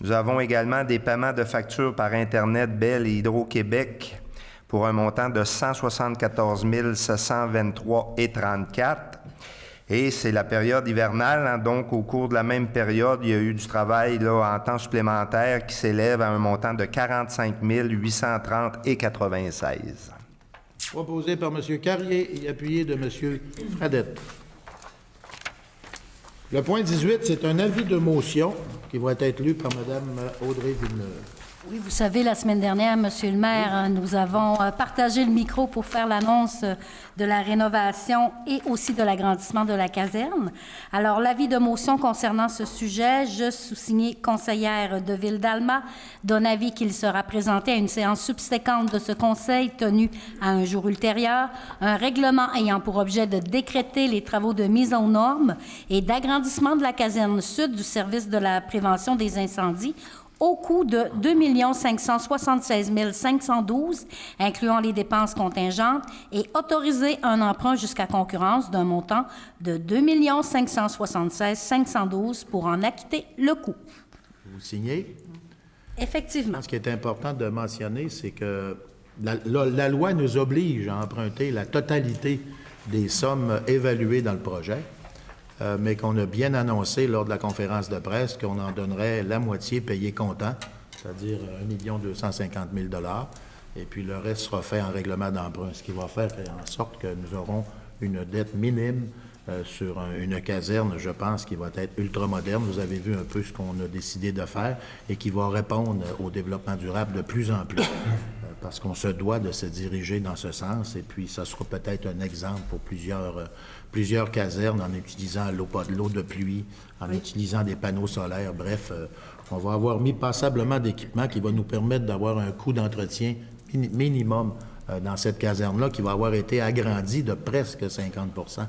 Nous avons également des paiements de factures par Internet Bell et Hydro-Québec pour un montant de 174 723,34. Et c'est la période hivernale, hein, donc au cours de la même période, il y a eu du travail là, en temps supplémentaire qui s'élève à un montant de 45 830,96. Proposé par M. Carrier et appuyé de M. Fradette. Le point 18, c'est un avis de motion qui va être lu par Mme Audrey Villeneuve. Oui, vous savez, la semaine dernière, Monsieur le maire, nous avons partagé le micro pour faire l'annonce de la rénovation et aussi de l'agrandissement de la caserne. Alors, l'avis de motion concernant ce sujet, je, sous-signée conseillère de Ville d'Alma, donne avis qu'il sera présenté à une séance subséquente de ce conseil tenue à un jour ultérieur, un règlement ayant pour objet de décréter les travaux de mise aux normes et d'agrandissement de la caserne sud du service de la prévention des incendies au coût de 2 576 512, incluant les dépenses contingentes, et autoriser un emprunt jusqu'à concurrence d'un montant de 2 576 512 pour en acquitter le coût. Vous signez? Effectivement. Ce qui est important de mentionner, c'est que la loi nous oblige à emprunter la totalité des sommes évaluées dans le projet. Mais qu'on a bien annoncé lors de la conférence de presse qu'on en donnerait la moitié payée comptant, c'est-à-dire 1 250 000 $, et puis le reste sera fait en règlement d'emprunt, ce qui va faire en sorte que nous aurons une dette minime sur une caserne, je pense, qui va être ultra-moderne. Vous avez vu un peu ce qu'on a décidé de faire et qui va répondre au développement durable de plus en plus, parce qu'on se doit de se diriger dans ce sens, et puis ça sera peut-être un exemple pour plusieurs casernes en utilisant l'eau de pluie, en utilisant des panneaux solaires. Bref, on va avoir mis passablement d'équipements qui va nous permettre d'avoir un coût d'entretien minimum dans cette caserne-là, qui va avoir été agrandi de presque 50 %.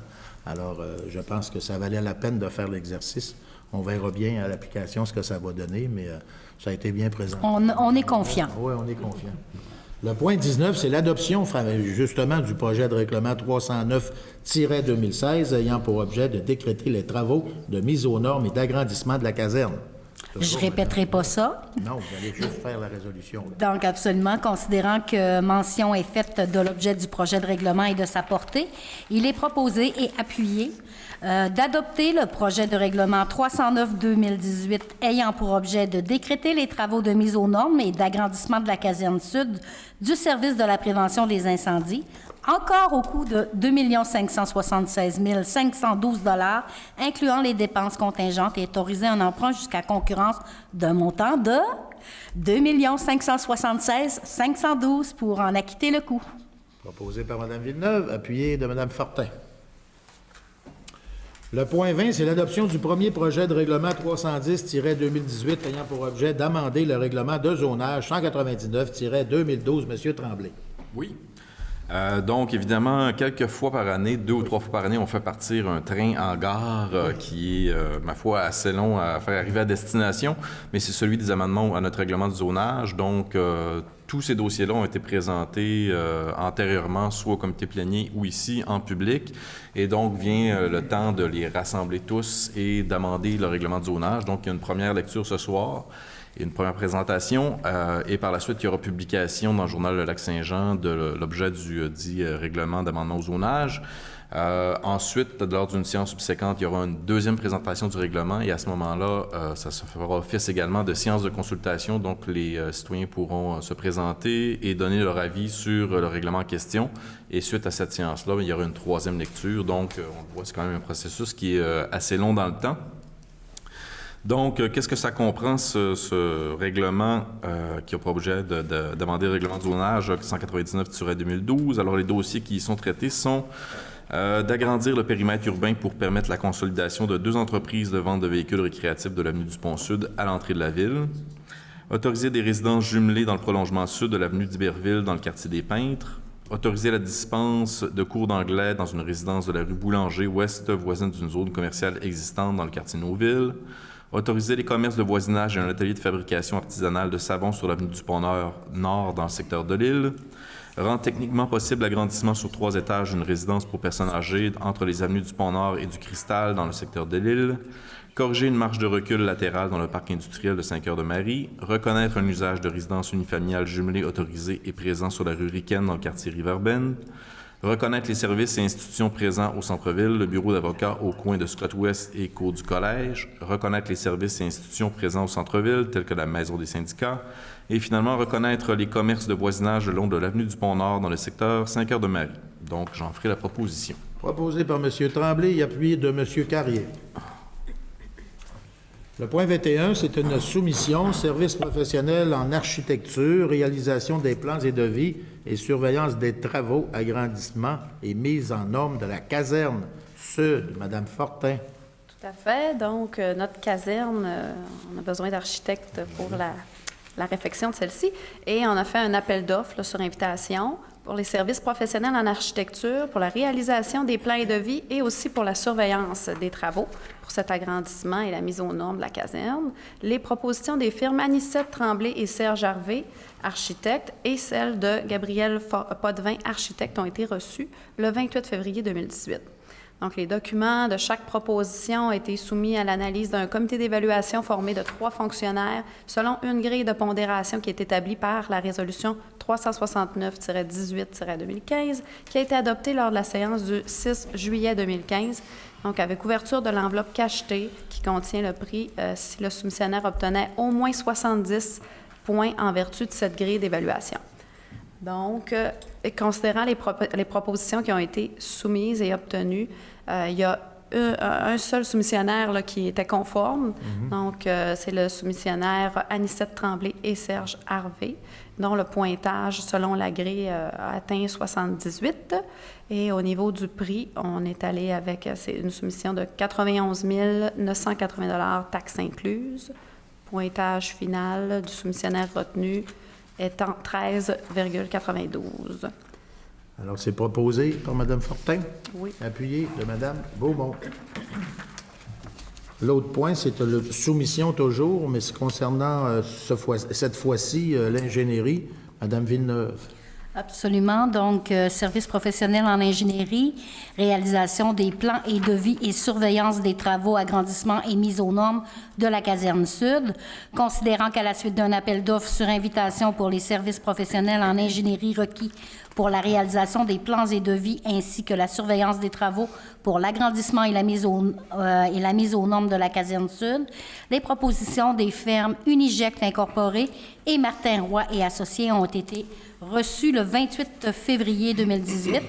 Alors, je pense que ça valait la peine de faire l'exercice. On verra bien à l'application ce que ça va donner, mais ça a été bien présenté. On est confiant. Oui, on est confiant. Le point 19, c'est l'adoption, justement, du projet de règlement 309-2016 ayant pour objet de décréter les travaux de mise aux normes et d'agrandissement de la caserne. Je répéterai pas ça. Non, vous allez juste faire la résolution. Donc, absolument, considérant que mention est faite de l'objet du projet de règlement et de sa portée, il est proposé et appuyé d'adopter le projet de règlement 309-2018 ayant pour objet de décréter les travaux de mise aux normes et d'agrandissement de la caserne sud du service de la prévention des incendies, encore au coût de 2 576 512 $, incluant les dépenses contingentes, et autoriser un emprunt jusqu'à concurrence d'un montant de 2 576 512 pour en acquitter le coût. Proposé par Mme Villeneuve, appuyé de Mme Fortin. Le point 20, c'est l'adoption du premier projet de règlement 310-2018 ayant pour objet d'amender le règlement de zonage 199-2012. Monsieur Tremblay. Oui. Donc, évidemment, quelques fois par année, 2 ou 3 fois par année, on fait partir un train en gare qui est, ma foi, assez long à faire arriver à destination, mais c'est celui des amendements à notre règlement de zonage. Donc, tous ces dossiers-là ont été présentés antérieurement, soit au comité plénier ou ici, en public. Et donc, vient le temps de les rassembler tous et d'amender le règlement de zonage. Donc, il y a une première lecture ce soir. une première présentation et par la suite, il y aura publication dans le journal Le Lac-Saint-Jean de l'objet du dit règlement d'amendement au zonage. Ensuite, lors d'une séance subséquente, il y aura une deuxième présentation du règlement et à ce moment-là, ça se fera office également de séance de consultation. Donc, les citoyens pourront se présenter et donner leur avis sur le règlement en question. Et suite à cette séance-là, il y aura une troisième lecture. Donc, on voit, c'est quand même un processus qui est assez long dans le temps. Donc, qu'est-ce que ça comprend, ce règlement qui a pour objet d'amender le règlement de zonage 199-2012? Alors, les dossiers qui y sont traités sont d'agrandir le périmètre urbain pour permettre la consolidation de 2 entreprises de vente de véhicules récréatifs de l'avenue du Pont-Sud à l'entrée de la ville, autoriser des résidences jumelées dans le prolongement sud de l'avenue d'Iberville dans le quartier des Peintres, autoriser la dispense de cours d'anglais dans une résidence de la rue Boulanger-Ouest voisine d'une zone commerciale existante dans le quartier Nauville, autoriser les commerces de voisinage et un atelier de fabrication artisanale de savon sur l'avenue du Pont-Nord dans le secteur de l'île, rendre techniquement possible l'agrandissement sur 3 étages d'une résidence pour personnes âgées entre les avenues du Pont-Nord et du Cristal dans le secteur de l'île, corriger une marche de recul latérale dans le parc industriel de Saint-Cœur-de-Marie, reconnaître un usage de résidence unifamiliale jumelée autorisé et présent sur la rue Riquenne dans le quartier Riverbend, reconnaître les services et institutions présents au centre-ville, le bureau d'avocat au coin de Scott-Ouest et cour du Collège, reconnaître les services et institutions présents au centre-ville, tels que la Maison des syndicats, et finalement reconnaître les commerces de voisinage le long de l'avenue du Pont-Nord dans le secteur Saint-Cœur-de-Marie. Donc, j'en ferai la proposition. Proposé par M. Tremblay et appuyé de M. Carrier. Le point 21, c'est une soumission, service professionnel en architecture, réalisation des plans et devis et surveillance des travaux, agrandissement et mise en norme de la caserne sud. Madame Fortin. Tout à fait. Donc, notre caserne, on a besoin d'architectes pour la réfection de celle-ci. Et on a fait un appel d'offres sur invitation pour les services professionnels en architecture, pour la réalisation des plans et devis et aussi pour la surveillance des travaux pour cet agrandissement et la mise aux normes de la caserne. Les propositions des firmes Anicette Tremblay et Serge Harvey, architectes, et celles de Gabriel Potvin, architecte, ont été reçues le 28 février 2018. Donc, les documents de chaque proposition ont été soumis à l'analyse d'un comité d'évaluation formé de 3 fonctionnaires selon une grille de pondération qui est établie par la résolution 369-18-2015 qui a été adoptée lors de la séance du 6 juillet 2015, donc avec ouverture de l'enveloppe cachetée qui contient le prix si le soumissionnaire obtenait au moins 70 points en vertu de cette grille d'évaluation. Donc, considérant les propositions qui ont été soumises et obtenues, il y a un seul soumissionnaire là, qui était conforme. Donc, c'est le soumissionnaire Anicette Tremblay et Serge Harvey, dont le pointage, selon la grille, a atteint 78. Et au niveau du prix, on est allé avec une soumission de 91 980 $ taxes incluses. Pointage final du soumissionnaire retenu étant 13,92. Alors, c'est proposé par Mme Fortin. Oui. Appuyé de Mme Beaumont. L'autre point, c'est la soumission toujours, mais c'est concernant cette fois-ci l'ingénierie. Mme Villeneuve. Absolument. Donc, service professionnel en ingénierie, réalisation des plans et devis et surveillance des travaux, agrandissement et mise aux normes de la caserne sud. Considérant qu'à la suite d'un appel d'offres sur invitation pour les services professionnels en ingénierie requis pour la réalisation des plans et devis ainsi que la surveillance des travaux pour l'agrandissement et la mise aux normes de la caserne sud, les propositions des firmes Uniject Incorporée et Martin Roy et Associés ont été reçues le 28 février 2018.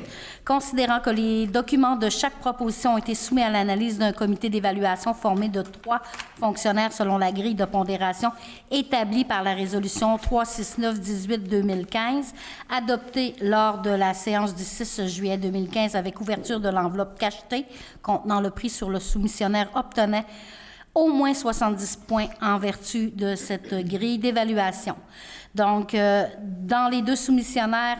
Considérant que les documents de chaque proposition ont été soumis à l'analyse d'un comité d'évaluation formé de 3 fonctionnaires selon la grille de pondération établie par la résolution 369-18-2015, adoptée lors de la séance du 6 juillet 2015 avec ouverture de l'enveloppe cachetée contenant le prix sur le soumissionnaire obtenait au moins 70 points en vertu de cette grille d'évaluation. Donc, dans les 2 soumissionnaires,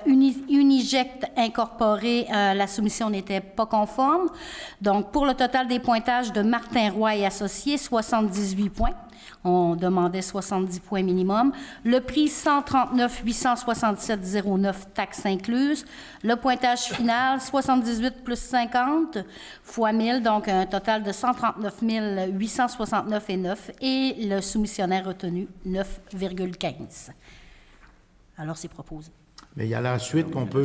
Uniject Incorporé, la soumission n'était pas conforme. Donc, pour le total des pointages de Martin Roy et Associés, 78 points. On demandait 70 points minimum. Le prix, 139 867,09, taxes incluses. Le pointage final, 78 plus 50 fois 1000, donc un total de 139 869,9. Et le soumissionnaire retenu, 9,15. Alors, c'est proposé. Mais il y a la suite qu'on peut...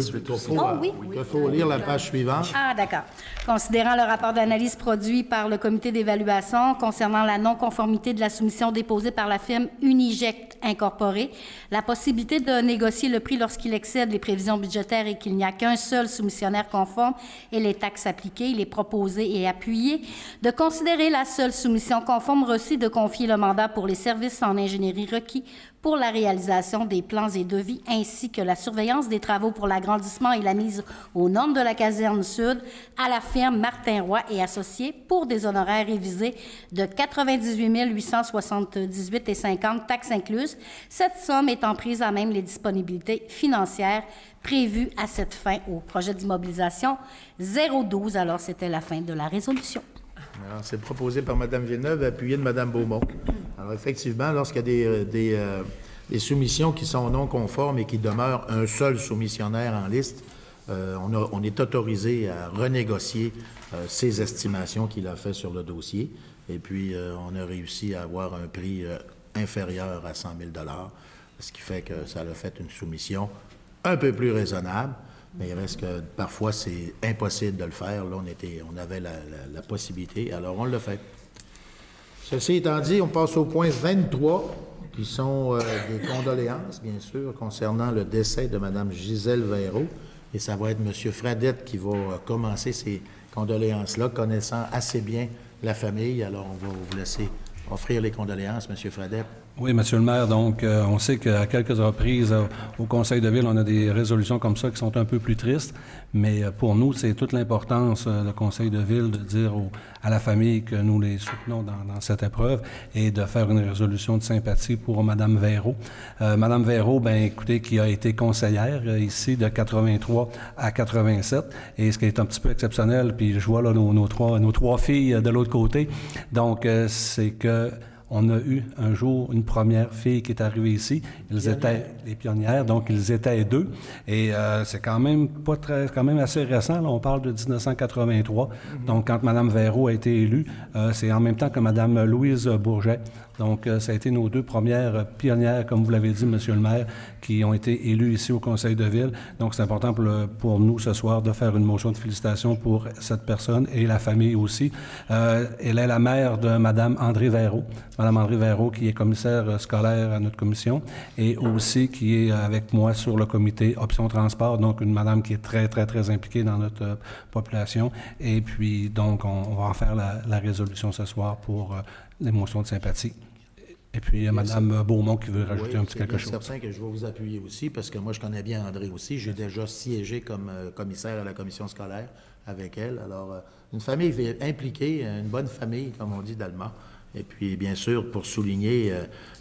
oui. Il faut lire la page suivante. Ah, d'accord. Considérant le rapport d'analyse produit par le comité d'évaluation concernant la non-conformité de la soumission déposée par la firme Uniject Incorporée, la possibilité de négocier le prix lorsqu'il excède les prévisions budgétaires et qu'il n'y a qu'un seul soumissionnaire conforme et les taxes appliquées, il est proposé et appuyé de considérer la seule soumission conforme reçue de confier le mandat pour les services en ingénierie requis pour la réalisation des plans et devis, ainsi que la surveillance des travaux pour l'agrandissement et la mise aux normes de la caserne sud à la firme Martin Roy et Associés pour des honoraires révisés de 98 878,50 taxes incluses, cette somme étant prise à même les disponibilités financières prévues à cette fin au projet d'immobilisation 012. Alors, c'était la fin de la résolution. Alors, c'est proposé par Mme Villeneuve, appuyé de Mme Beaumont. Alors, effectivement, lorsqu'il y a des soumissions qui sont non conformes et qui demeurent un seul soumissionnaire en liste, on est autorisé à renégocier ces estimations qu'il a fait sur le dossier. Et puis, on a réussi à avoir un prix inférieur à 100 000 $, ce qui fait que ça a fait une soumission un peu plus raisonnable. Mais il reste que parfois, c'est impossible de le faire. Là, on avait la possibilité, alors on le fait. Ceci étant dit, on passe au point 23, qui sont des condoléances, bien sûr, concernant le décès de Mme Gisèle Véraud. Et ça va être M. Fradette qui va commencer ces condoléances-là, connaissant assez bien la famille. Alors, on va vous laisser offrir les condoléances, M. Fradette. Oui, Monsieur le maire, donc on sait qu'à quelques reprises au Conseil de ville, on a des résolutions comme ça qui sont un peu plus tristes, mais pour nous, c'est toute l'importance, le Conseil de ville, de dire à la famille que nous les soutenons dans cette épreuve et de faire une résolution de sympathie pour Mme Véraud. Mme Véraud, bien écoutez, qui a été conseillère ici de 83 à 87, et ce qui est un petit peu exceptionnel, puis je vois là nos trois filles de l'autre côté, donc c'est que on a eu un jour une première fille qui est arrivée ici. Ils étaient les pionnières, donc ils étaient 2. Et c'est quand même assez récent. Là, on parle de 1983. Donc, quand Mme Véraud a été élue, c'est en même temps que Mme Louise Bourget. Donc, ça a été nos 2 premières pionnières, comme vous l'avez dit, Monsieur le maire, qui ont été élues ici au Conseil de ville. Donc, c'est important pour nous ce soir de faire une motion de félicitations pour cette personne et la famille aussi. Elle est la mère de Mme André Véraud. Mme André Véraud, qui est commissaire scolaire à notre commission et aussi qui est avec moi sur le comité Option Transport, donc une madame qui est très, très, très impliquée dans notre population. Et puis, donc, on va en faire la résolution ce soir pour les motions de sympathie. Et puis, Mme Beaumont qui veut rajouter un petit quelque chose. C'est certain que je vais vous appuyer aussi, parce que moi, je connais bien André aussi. J'ai déjà siégé comme commissaire à la commission scolaire avec elle. Alors, une famille impliquée, une bonne famille, comme on dit d'allemand. Et puis, bien sûr, pour souligner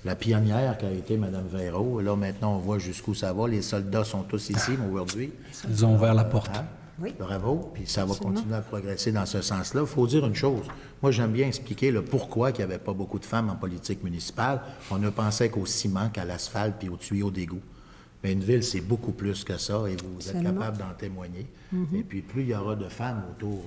la pionnière qu'a été Mme Véraud. Là, maintenant, on voit jusqu'où ça va. Les soldats sont tous ici aujourd'hui. Ils ont ouvert la porte. Oui. Bravo, puis ça va continuer à progresser dans ce sens-là. Il faut dire une chose. Moi, j'aime bien expliquer le pourquoi il n'y avait pas beaucoup de femmes en politique municipale. On ne pensait qu'au ciment, qu'à l'asphalte, puis aux tuyaux d'égout. Mais une ville, c'est beaucoup plus que ça, et vous êtes capable d'en témoigner. Et puis, plus il y aura de femmes autour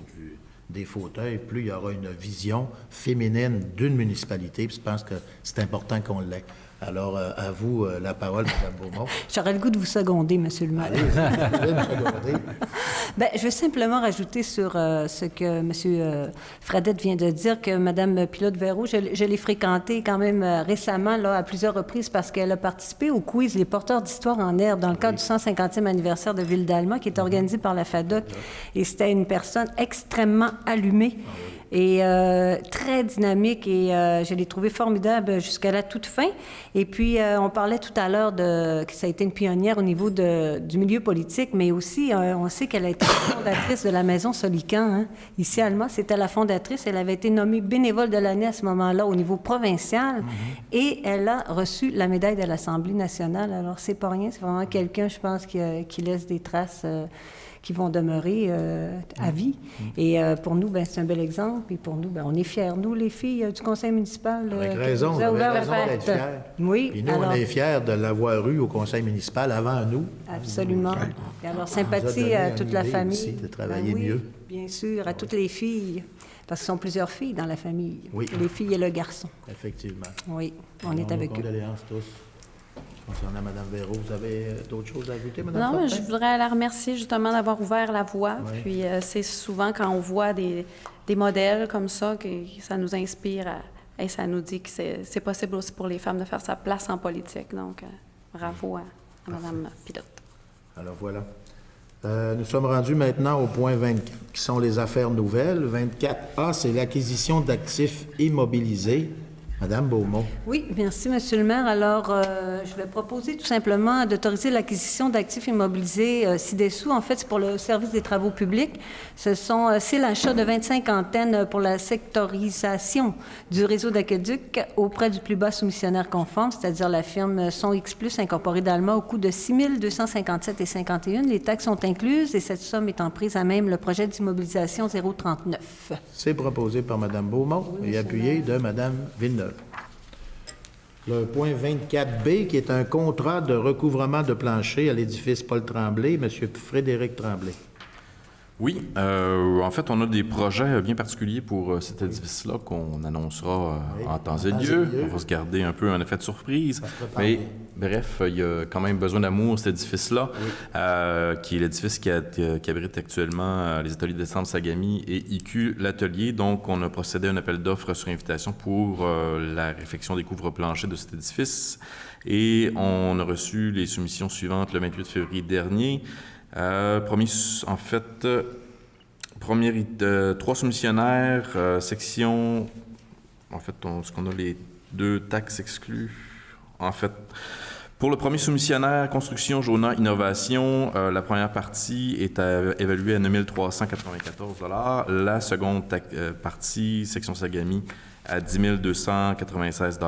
des fauteuils, plus il y aura une vision féminine d'une municipalité, puis je pense que c'est important qu'on l'ait. Alors, à vous la parole, Mme Beaumont. J'aurais le goût de vous seconder, Monsieur le maire. Allez, me seconder. Bien, je veux simplement rajouter sur ce que M. Fradette vient de dire, que Mme Pilote-Véraud, je l'ai fréquentée quand même récemment, là, à plusieurs reprises, parce qu'elle a participé au quiz Les porteurs d'histoire en herbe dans le cadre du 150e anniversaire de Ville d'Alma, qui est organisé par la FADOC. Et c'était une personne extrêmement allumée et très dynamique, et je l'ai trouvée formidable jusqu'à la toute fin. Et puis, on parlait tout à l'heure que ça a été une pionnière au niveau du milieu politique, mais aussi, on sait qu'elle a été la fondatrice de la Maison Solican, hein. Ici à Alma, c'était la fondatrice. Elle avait été nommée bénévole de l'année à ce moment-là au niveau provincial, et elle a reçu la médaille de l'Assemblée nationale. Alors, c'est pas rien, c'est vraiment quelqu'un, je pense, qui laisse des traces qui vont demeurer à vie. Et pour nous, ben, c'est un bel exemple. Et pour nous, ben, on est fiers, nous, les filles du conseil municipal. Avec qui raison, nous vous a avez ouvert la raison porte. d'être fiers. Oui. Puis nous, alors, on est fiers de l'avoir eu au conseil municipal avant nous. absolument. Et alors, Ça nous a sympathie donné à une toute la idée famille. aussi de travailler Ben oui, mieux. bien sûr, à toutes les filles. Parce qu'il y a plusieurs filles dans la famille. Oui. Les filles et le garçon. Effectivement. Oui, on Alors, est avec nos eux. condoléances tous. Concernant Mme Véro, vous avez d'autres choses à ajouter, Mme Non, mais Fortin? je voudrais la remercier justement d'avoir ouvert la voie. Oui. Puis c'est souvent quand on voit des modèles comme ça que ça nous inspire et ça nous dit que c'est possible aussi pour les femmes de faire sa place en politique. Donc, bravo à Mme Pilote. Alors voilà. Nous sommes rendus maintenant au point 24, qui sont les affaires nouvelles. 24A, c'est l'acquisition d'actifs immobilisés. Madame Beaumont. Oui, merci, Monsieur le maire. Alors, je vais proposer tout simplement d'autoriser l'acquisition d'actifs immobilisés ci-dessous. En fait, c'est pour le service des travaux publics. C'est l'achat de 25 antennes pour la sectorisation du réseau d'aqueduc auprès du plus bas soumissionnaire conforme, c'est-à-dire la firme Son X Plus incorporée d'Alma au coût de 6 257,51 $. Les taxes sont incluses et cette somme étant prise à même le projet d'immobilisation 039. C'est proposé par Mme Beaumont et appuyé de Mme Villeneuve. Le point 24B, qui est un contrat de recouvrement de plancher à l'édifice Paul Tremblay, M. Frédéric Tremblay. Oui, en fait, on a des projets bien particuliers pour cet édifice-là qu'on annoncera en temps et lieu. On va se garder un peu un effet de surprise. Mais bref, il y a quand même besoin d'amour, cet édifice-là, qui est l'édifice qui abrite actuellement les ateliers d'Essence Sagami et IQ L'Atelier. Donc, on a procédé à un appel d'offres sur invitation pour la réfection des couvre-planchers de cet édifice. Et on a reçu les soumissions suivantes le 28 février dernier. Trois soumissionnaires, section, en fait, est-ce qu'on a les deux taxes exclues? En fait, pour le premier soumissionnaire, construction, Jona, innovation, la première partie est évaluée à 9 394 $. La seconde partie, section Sagami, à 10 296 $.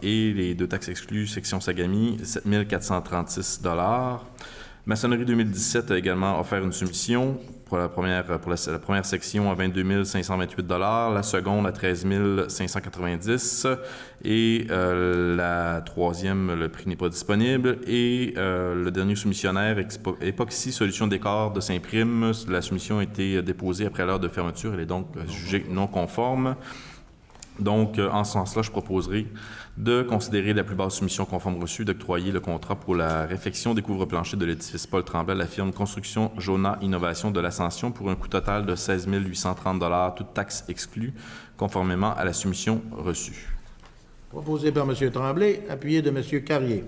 Et les deux taxes exclues, section Sagami, 7 436 $. Maçonnerie 2017 a également offert une soumission pour la première section à 22 528 $, la seconde à 13 590 $ et la troisième, le prix n'est pas disponible. Et le dernier soumissionnaire, Epoxy Solutions Décor de Saint-Prime, la soumission a été déposée après l'heure de fermeture, elle est donc jugée non conforme. Donc, en ce sens-là, je proposerai de considérer la plus basse soumission conforme reçue, d'octroyer le contrat pour la réfection des couvre-planchers de l'édifice Paul Tremblay à la firme Construction Jona Innovation de l'Ascension pour un coût total de 16 830 $, toutes taxes exclues, conformément à la soumission reçue. Proposé par M. Tremblay, appuyé de M. Carrier.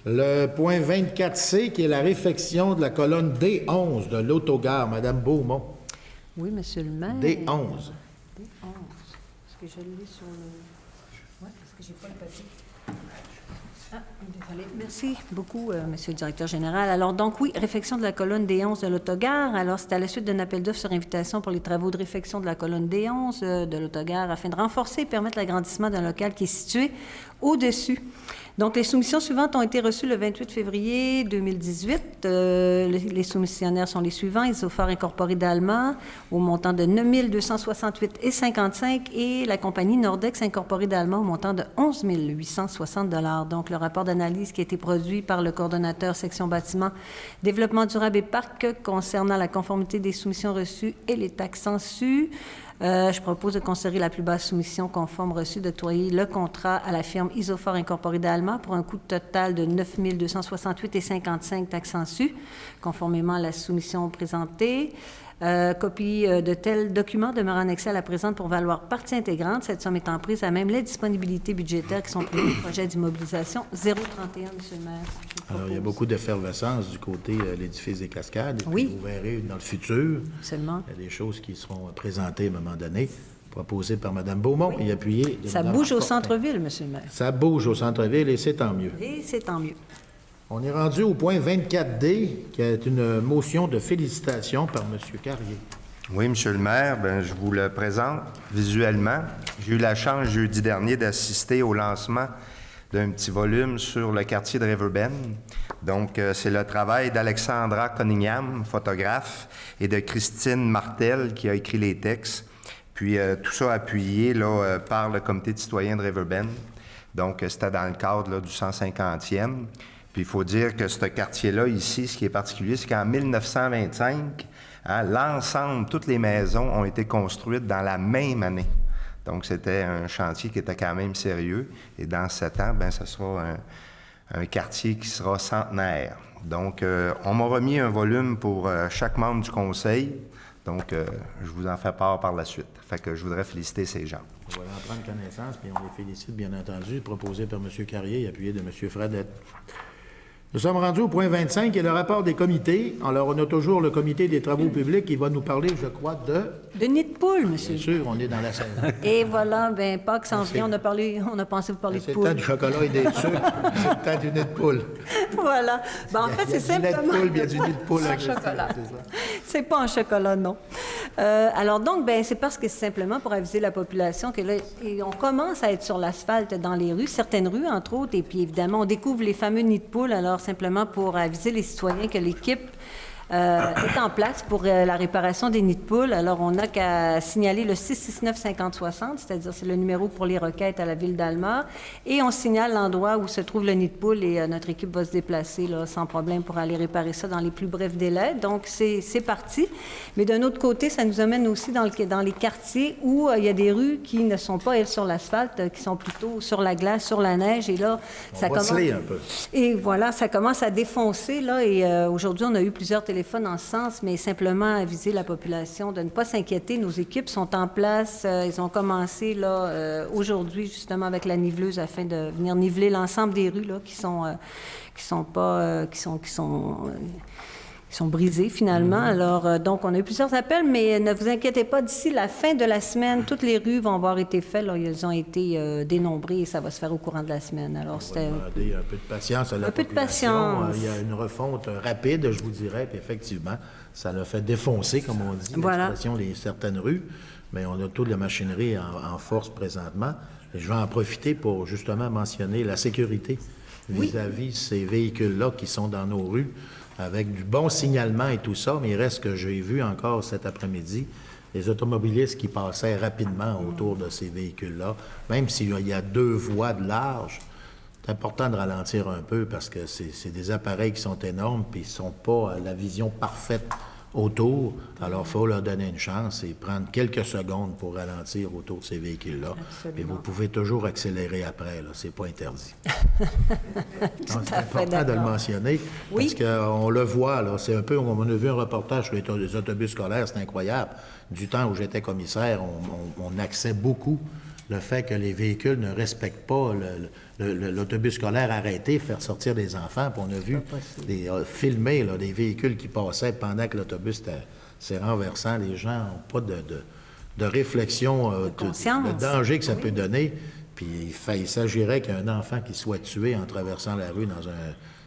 Le point 24C, qui est la réfection de la colonne D11 de l'autogare. Mme Beaumont. Oui, Monsieur le maire. D11. D11. Est-ce que je l'ai sur le... Oui, est-ce que j'ai pas le papier? Ah, désolé. Merci beaucoup, Monsieur le directeur général. Alors, donc, oui, réfection de la colonne D11 de l'autogare. Alors, c'est à la suite d'un appel d'offres sur invitation pour les travaux de réfection de la colonne D11 de l'autogare afin de renforcer et permettre l'agrandissement d'un local qui est situé au-dessus. Donc, les soumissions suivantes ont été reçues le 28 février 2018. Les soumissionnaires sont les suivants. Isofar Incorporé d'Alma, au montant de 9 268,55 $ et la compagnie Nordex Incorporée d'Alma, au montant de 11 860 $. Donc, le rapport d'analyse qui a été produit par le coordonnateur section bâtiment, développement durable et parc concernant la conformité des soumissions reçues et les taxes sensues. Je propose de considérer la plus basse soumission conforme reçue, d'octroyer le contrat à la firme Isofar Incorporé d'Alma pour un coût total de 9 268,55 $ taxes sensues, conformément à la soumission présentée. Copie de tels documents demeurant annexés à la présente pour valoir partie intégrante, cette somme étant prise à même les disponibilités budgétaires qui sont prévues au projet d'immobilisation 031, Monsieur le maire. Alors, il y a beaucoup d'effervescence du côté de l'édifice des Cascades. Et Oui. puis, vous verrez dans le futur, Seulement. il y a des choses qui seront présentées à un moment donné, proposées par Mme Beaumont et appuyées de Ça Mme bouge au Fortin. centre-ville, Monsieur le maire. Ça bouge au centre-ville et c'est tant mieux. Et c'est tant mieux. On est rendu au point 24D, qui est une motion de félicitations par M. Carrier. Oui, Monsieur le maire, je vous le présente visuellement. J'ai eu la chance jeudi dernier d'assister au lancement d'un petit volume sur le quartier de Riverbend. Donc, c'est le travail d'Alexandra Cunningham, photographe, et de Christine Martel, qui a écrit les textes. Puis, tout ça appuyé là, par le comité de citoyens de Riverbend. Donc, c'était dans le cadre là, du 150e. Puis, il faut dire que ce quartier-là, ici, ce qui est particulier, c'est qu'en 1925, l'ensemble, toutes les maisons ont été construites dans la même année. Donc, c'était un chantier qui était quand même sérieux. Et dans 7 ans, bien, ce sera un quartier qui sera centenaire. Donc, on m'a remis un volume pour chaque membre du conseil. Donc, je vous en fais part par la suite. Fait que je voudrais féliciter ces gens. On va en prendre connaissance, puis on les félicite, bien entendu, proposé par M. Carrier et appuyé de M. Fradette. Nous sommes rendus au point 25, et le rapport des comités. Alors, on a toujours le comité des travaux publics qui va nous parler, je crois, De nid de poule, monsieur. Bien sûr, on est dans la saison. Et voilà, bien, Pâques s'en vient, on a pensé vous parler de C'est le poule. temps du chocolat et des sucres. C'est le temps du nid de poule. Voilà. Ben, en fait, c'est simplement... Il y a du nid de poule. Sans chocolat. C'est pas en chocolat, non. Alors donc, ben c'est parce que c'est simplement pour aviser la population que là, on commence à être sur l'asphalte dans les rues, certaines rues, entre autres, et puis évidemment, on découvre les fameux nids de poules, alors simplement pour aviser les citoyens que l'équipe est en place pour la réparation des nids de poules. Alors, on n'a qu'à signaler le 669-5060, c'est-à-dire c'est le numéro pour les requêtes à la ville d'Alma, et on signale l'endroit où se trouve le nid de poule et notre équipe va se déplacer là, sans problème pour aller réparer ça dans les plus brefs délais. Donc, c'est parti. Mais d'un autre côté, ça nous amène aussi dans les quartiers où il y a des rues qui ne sont pas, elles, sur l'asphalte, qui sont plutôt sur la glace, sur la neige, et là, ça commence... un peu. Et voilà, ça commence à défoncer, là, et aujourd'hui, on a eu plusieurs téléphones en ce sens, mais simplement aviser la population de ne pas s'inquiéter. Nos équipes sont en place. Ils ont commencé là aujourd'hui, justement, avec la niveleuse afin de venir niveler l'ensemble des rues là, qui sont brisées, finalement. Alors, donc, on a eu plusieurs appels, mais ne vous inquiétez pas, d'ici la fin de la semaine, toutes les rues vont avoir été faites. Là, elles ont été dénombrées et ça va se faire au courant de la semaine. Alors, On va demander un peu de patience à la Un peu de population. patience. Il y a une refonte rapide, je vous dirais, puis effectivement, ça l'a fait défoncer, comme on dit, Voilà. l'expression, certaines rues, mais on a toute la machinerie en force présentement. Et je vais en profiter pour justement mentionner la sécurité vis-à-vis ces véhicules-là qui sont dans nos rues, avec du bon signalement et tout ça, mais il reste que j'ai vu encore cet après-midi les automobilistes qui passaient rapidement autour de ces véhicules-là, même s'il y a 2 voies de large. C'est important de ralentir un peu parce que c'est des appareils qui sont énormes puis ils ne sont pas à la vision parfaite autour. Alors, il faut leur donner une chance et prendre quelques secondes pour ralentir autour de ces véhicules-là. Et vous pouvez toujours accélérer après, là. C'est pas interdit. Donc, c'est important de le mentionner parce qu'on le voit, là. C'est un peu, on a vu un reportage sur les autobus scolaires, c'est incroyable. Du temps où j'étais commissaire, on axait beaucoup le fait que les véhicules ne respectent pas l'autobus scolaire arrêté, faire sortir des enfants. Puis on a vu filmer là, des véhicules qui passaient pendant que l'autobus s'est renversant. Les gens n'ont pas de réflexion le danger que ça peut donner. Puis il s'agirait qu'un enfant qui soit tué en traversant la rue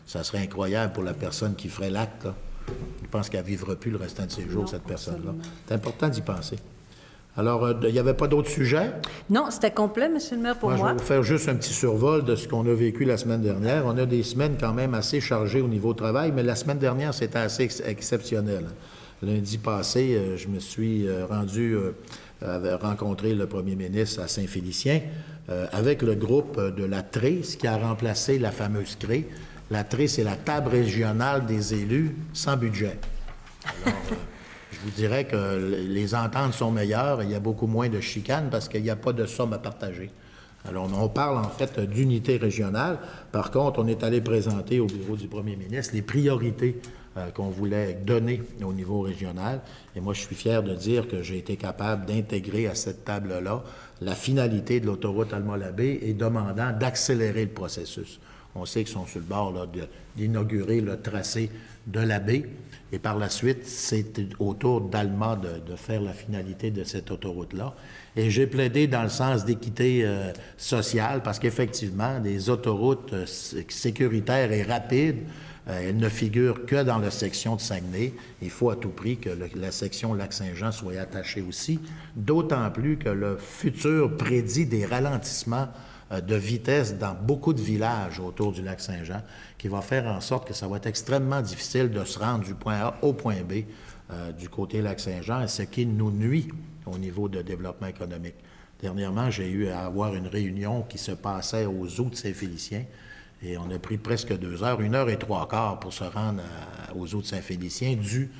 ça serait incroyable pour la personne qui ferait l'acte, là. Je pense qu'elle ne vivra plus le restant de ses jours, cette personne-là. C'est important d'y penser. Alors, il n'y avait pas d'autres sujets? Non, c'était complet, M. le maire, pour moi. Je vais vous faire juste un petit survol de ce qu'on a vécu la semaine dernière. On a des semaines quand même assez chargées au niveau travail, mais la semaine dernière, c'était assez exceptionnel. Lundi passé, je me suis rendu rencontrer le premier ministre à Saint-Félicien avec le groupe de la TRE, ce qui a remplacé la fameuse CRE. La TRE, c'est la table régionale des élus sans budget. Alors, je vous dirais que les ententes sont meilleures et il y a beaucoup moins de chicanes parce qu'il n'y a pas de somme à partager. Alors, on parle en fait d'unité régionale. Par contre, on est allé présenter au bureau du premier ministre les priorités qu'on voulait donner au niveau régional. Et moi, je suis fier de dire que j'ai été capable d'intégrer à cette table-là la finalité de l'autoroute Alma-Labé et demandant d'accélérer le processus. On sait qu'ils sont sur le bord là, d'inaugurer le tracé de la baie. Et par la suite, c'est autour d'Alma de faire la finalité de cette autoroute-là. Et j'ai plaidé dans le sens d'équité sociale parce qu'effectivement, des autoroutes sécuritaires et rapides, elles ne figurent que dans la section de Saguenay. Il faut à tout prix que la section Lac-Saint-Jean soit attachée aussi, d'autant plus que le futur prédit des ralentissements de vitesse dans beaucoup de villages autour du lac Saint-Jean, qui va faire en sorte que ça va être extrêmement difficile de se rendre du point A au point B du côté lac Saint-Jean, et ce qui nous nuit au niveau de développement économique. Dernièrement, j'ai eu à avoir une réunion qui se passait aux eaux de Saint-Félicien, et on a pris presque 2 heures, 1 heure et 3 quarts pour se rendre aux eaux de Saint-Félicien, dû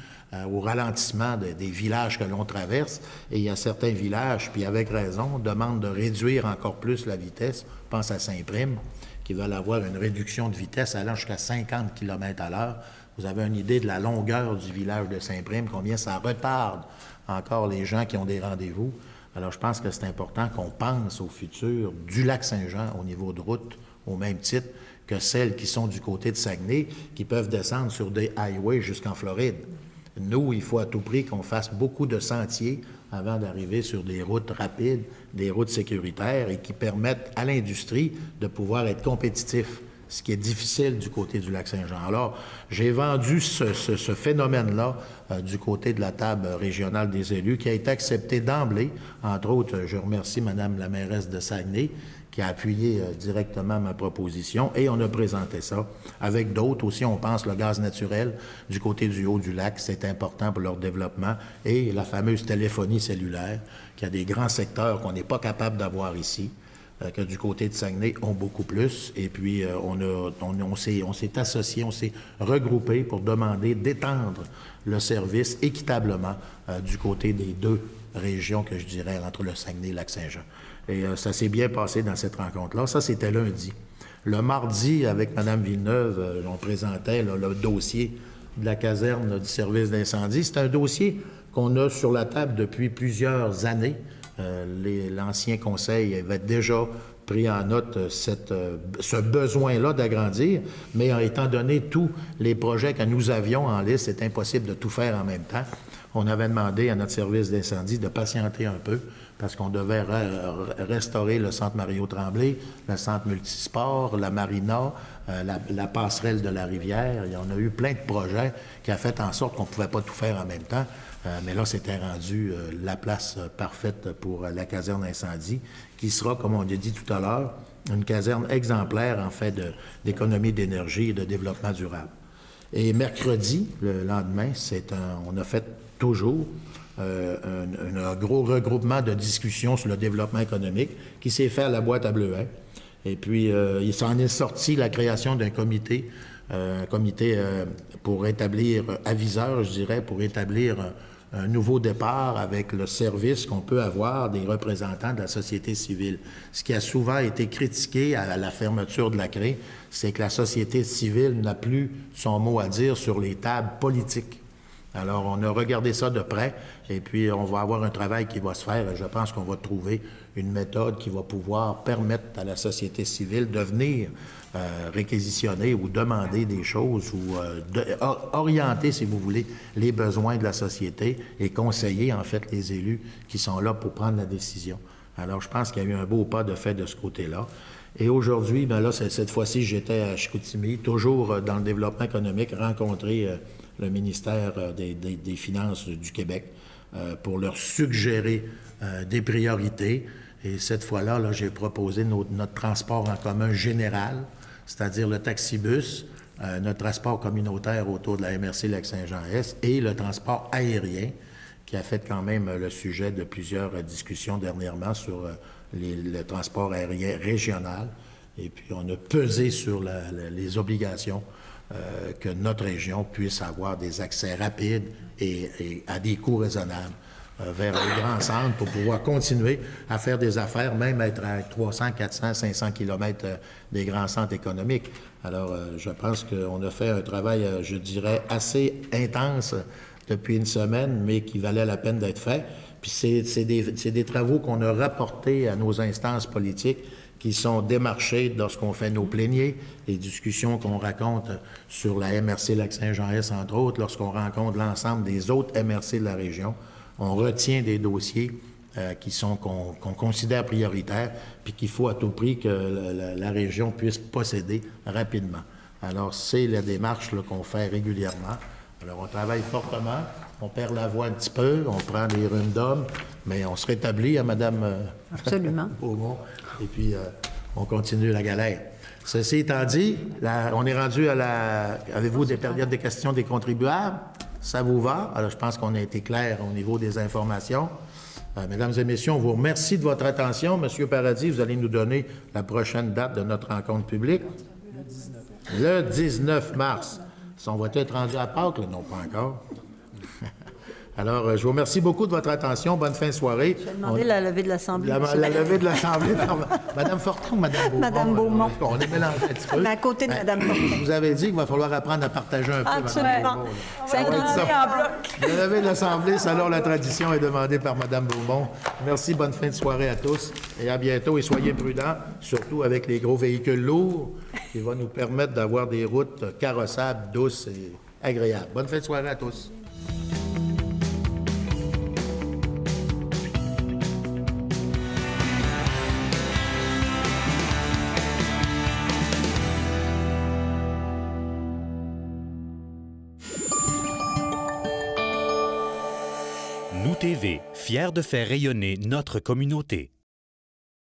au ralentissement des villages que l'on traverse. Et il y a certains villages, puis avec raison, demandent de réduire encore plus la vitesse. Je pense à Saint-Prime, qui veulent avoir une réduction de vitesse allant jusqu'à 50 km à l'heure. Vous avez une idée de la longueur du village de Saint-Prime, combien ça retarde encore les gens qui ont des rendez-vous. Alors, je pense que c'est important qu'on pense au futur du lac Saint-Jean au niveau de route, au même titre que celles qui sont du côté de Saguenay, qui peuvent descendre sur des highways jusqu'en Floride. Nous, il faut à tout prix qu'on fasse beaucoup de sentiers avant d'arriver sur des routes rapides, des routes sécuritaires et qui permettent à l'industrie de pouvoir être compétitif, ce qui est difficile du côté du lac Saint-Jean. Alors, j'ai vendu ce phénomène-là du côté de la table régionale des élus qui a été accepté d'emblée. Entre autres, je remercie Mme la mairesse de Saguenay qui a appuyé directement ma proposition, et on a présenté ça avec d'autres aussi. On pense le gaz naturel du côté du haut du lac, c'est important pour leur développement, et la fameuse téléphonie cellulaire, qui a des grands secteurs qu'on n'est pas capable d'avoir ici, que du côté de Saguenay ont beaucoup plus, et puis on s'est associé, on s'est regroupé pour demander d'étendre le service équitablement du côté des 2 régions que je dirais entre le Saguenay et le Lac-Saint-Jean. Et ça s'est bien passé dans cette rencontre-là. Ça, c'était lundi. Le mardi, avec Mme Villeneuve, on présentait le dossier de la caserne du service d'incendie. C'est un dossier qu'on a sur la table depuis plusieurs années. L'ancien conseil avait déjà pris en note ce besoin-là d'agrandir, mais étant donné tous les projets que nous avions en liste, c'est impossible de tout faire en même temps. On avait demandé à notre service d'incendie de patienter un peu parce qu'on devait restaurer le centre Mario-Tremblay, le centre multisport, la marina, la passerelle de la rivière. Et on a eu plein de projets qui a fait en sorte qu'on ne pouvait pas tout faire en même temps. Mais là, c'était rendu la place parfaite pour la caserne incendie, qui sera, comme on a dit tout à l'heure, une caserne exemplaire, en fait, d'économie d'énergie et de développement durable. Et mercredi, le lendemain, on a fait toujours un gros regroupement de discussions sur le développement économique qui s'est fait à la boîte à Bleuet. Et puis, il s'en est sorti la création d'un comité, pour établir, aviseur, je dirais, pour établir un nouveau départ avec le service qu'on peut avoir des représentants de la société civile. Ce qui a souvent été critiqué à la fermeture de la CRE, c'est que la société civile n'a plus son mot à dire sur les tables politiques. Alors, on a regardé ça de près, et puis on va avoir un travail qui va se faire, et je pense qu'on va trouver une méthode qui va pouvoir permettre à la société civile de venir réquisitionner ou demander des choses ou orienter, si vous voulez, les besoins de la société et conseiller, en fait, les élus qui sont là pour prendre la décision. Alors, je pense qu'il y a eu un beau pas de fait de ce côté-là. Et aujourd'hui, bien là, cette fois-ci, j'étais à Chicoutimi, toujours dans le développement économique, rencontrer le ministère des Finances du Québec pour leur suggérer des priorités. Et cette fois-là, j'ai proposé notre transport en commun général, c'est-à-dire le taxibus, notre transport communautaire autour de la MRC Lac-Saint-Jean-Est et le transport aérien, qui a fait quand même le sujet de plusieurs discussions dernièrement sur le transport aérien régional. Et puis, on a pesé sur les obligations que notre région puisse avoir des accès rapides et à des coûts raisonnables vers les grands centres pour pouvoir continuer à faire des affaires, même être à 300, 400, 500 kilomètres des grands centres économiques. Alors, je pense qu'on a fait un travail, je dirais, assez intense depuis une semaine, mais qui valait la peine d'être fait. Puis c'est des travaux qu'on a rapportés à nos instances politiques qui sont démarchés lorsqu'on fait nos pléniers, les discussions qu'on raconte sur la MRC Lac-Saint-Jean-Est, entre autres, lorsqu'on rencontre l'ensemble des autres MRC de la région. On retient des dossiers qu'on considère prioritaires, puis qu'il faut à tout prix que la région puisse posséder rapidement. Alors, c'est la démarche qu'on fait régulièrement. Alors, on travaille fortement, on perd la voix un petit peu, on prend des rhumes d'homme, mais on se rétablit à Mme Absolument. Beaumont. Et puis, on continue la galère. Ceci étant dit, on est rendu à Avez-vous des périodes de questions des contribuables? Ça vous va? Alors, je pense qu'on a été clair au niveau des informations. Mesdames et messieurs, on vous remercie de votre attention. Monsieur Paradis, vous allez nous donner la prochaine date de notre rencontre publique. Le 19 mars. On va être rendu à Pâques, là? Non, pas encore. Alors, je vous remercie beaucoup de votre attention. Bonne fin de soirée. Je vais demander la levée de l'Assemblée. La levée de l'Assemblée par Mme Fortin ou Mme Beaumont? Mme Beaumont. On est mélangé un petit peu. Mais à côté de Mme Fortin. Je vous avais dit qu'il va falloir apprendre à partager un peu, Absolument. Mme Beaumont. Ça va être ça. La levée de l'Assemblée, selon la tradition, est demandée par Mme Beaumont. Merci, bonne fin de soirée à tous et à bientôt. Et soyez prudents, surtout avec les gros véhicules lourds qui vont nous permettre d'avoir des routes carrossables, douces et agréables. Bonne fin de soirée à tous. Nous TV, fiers de faire rayonner notre communauté.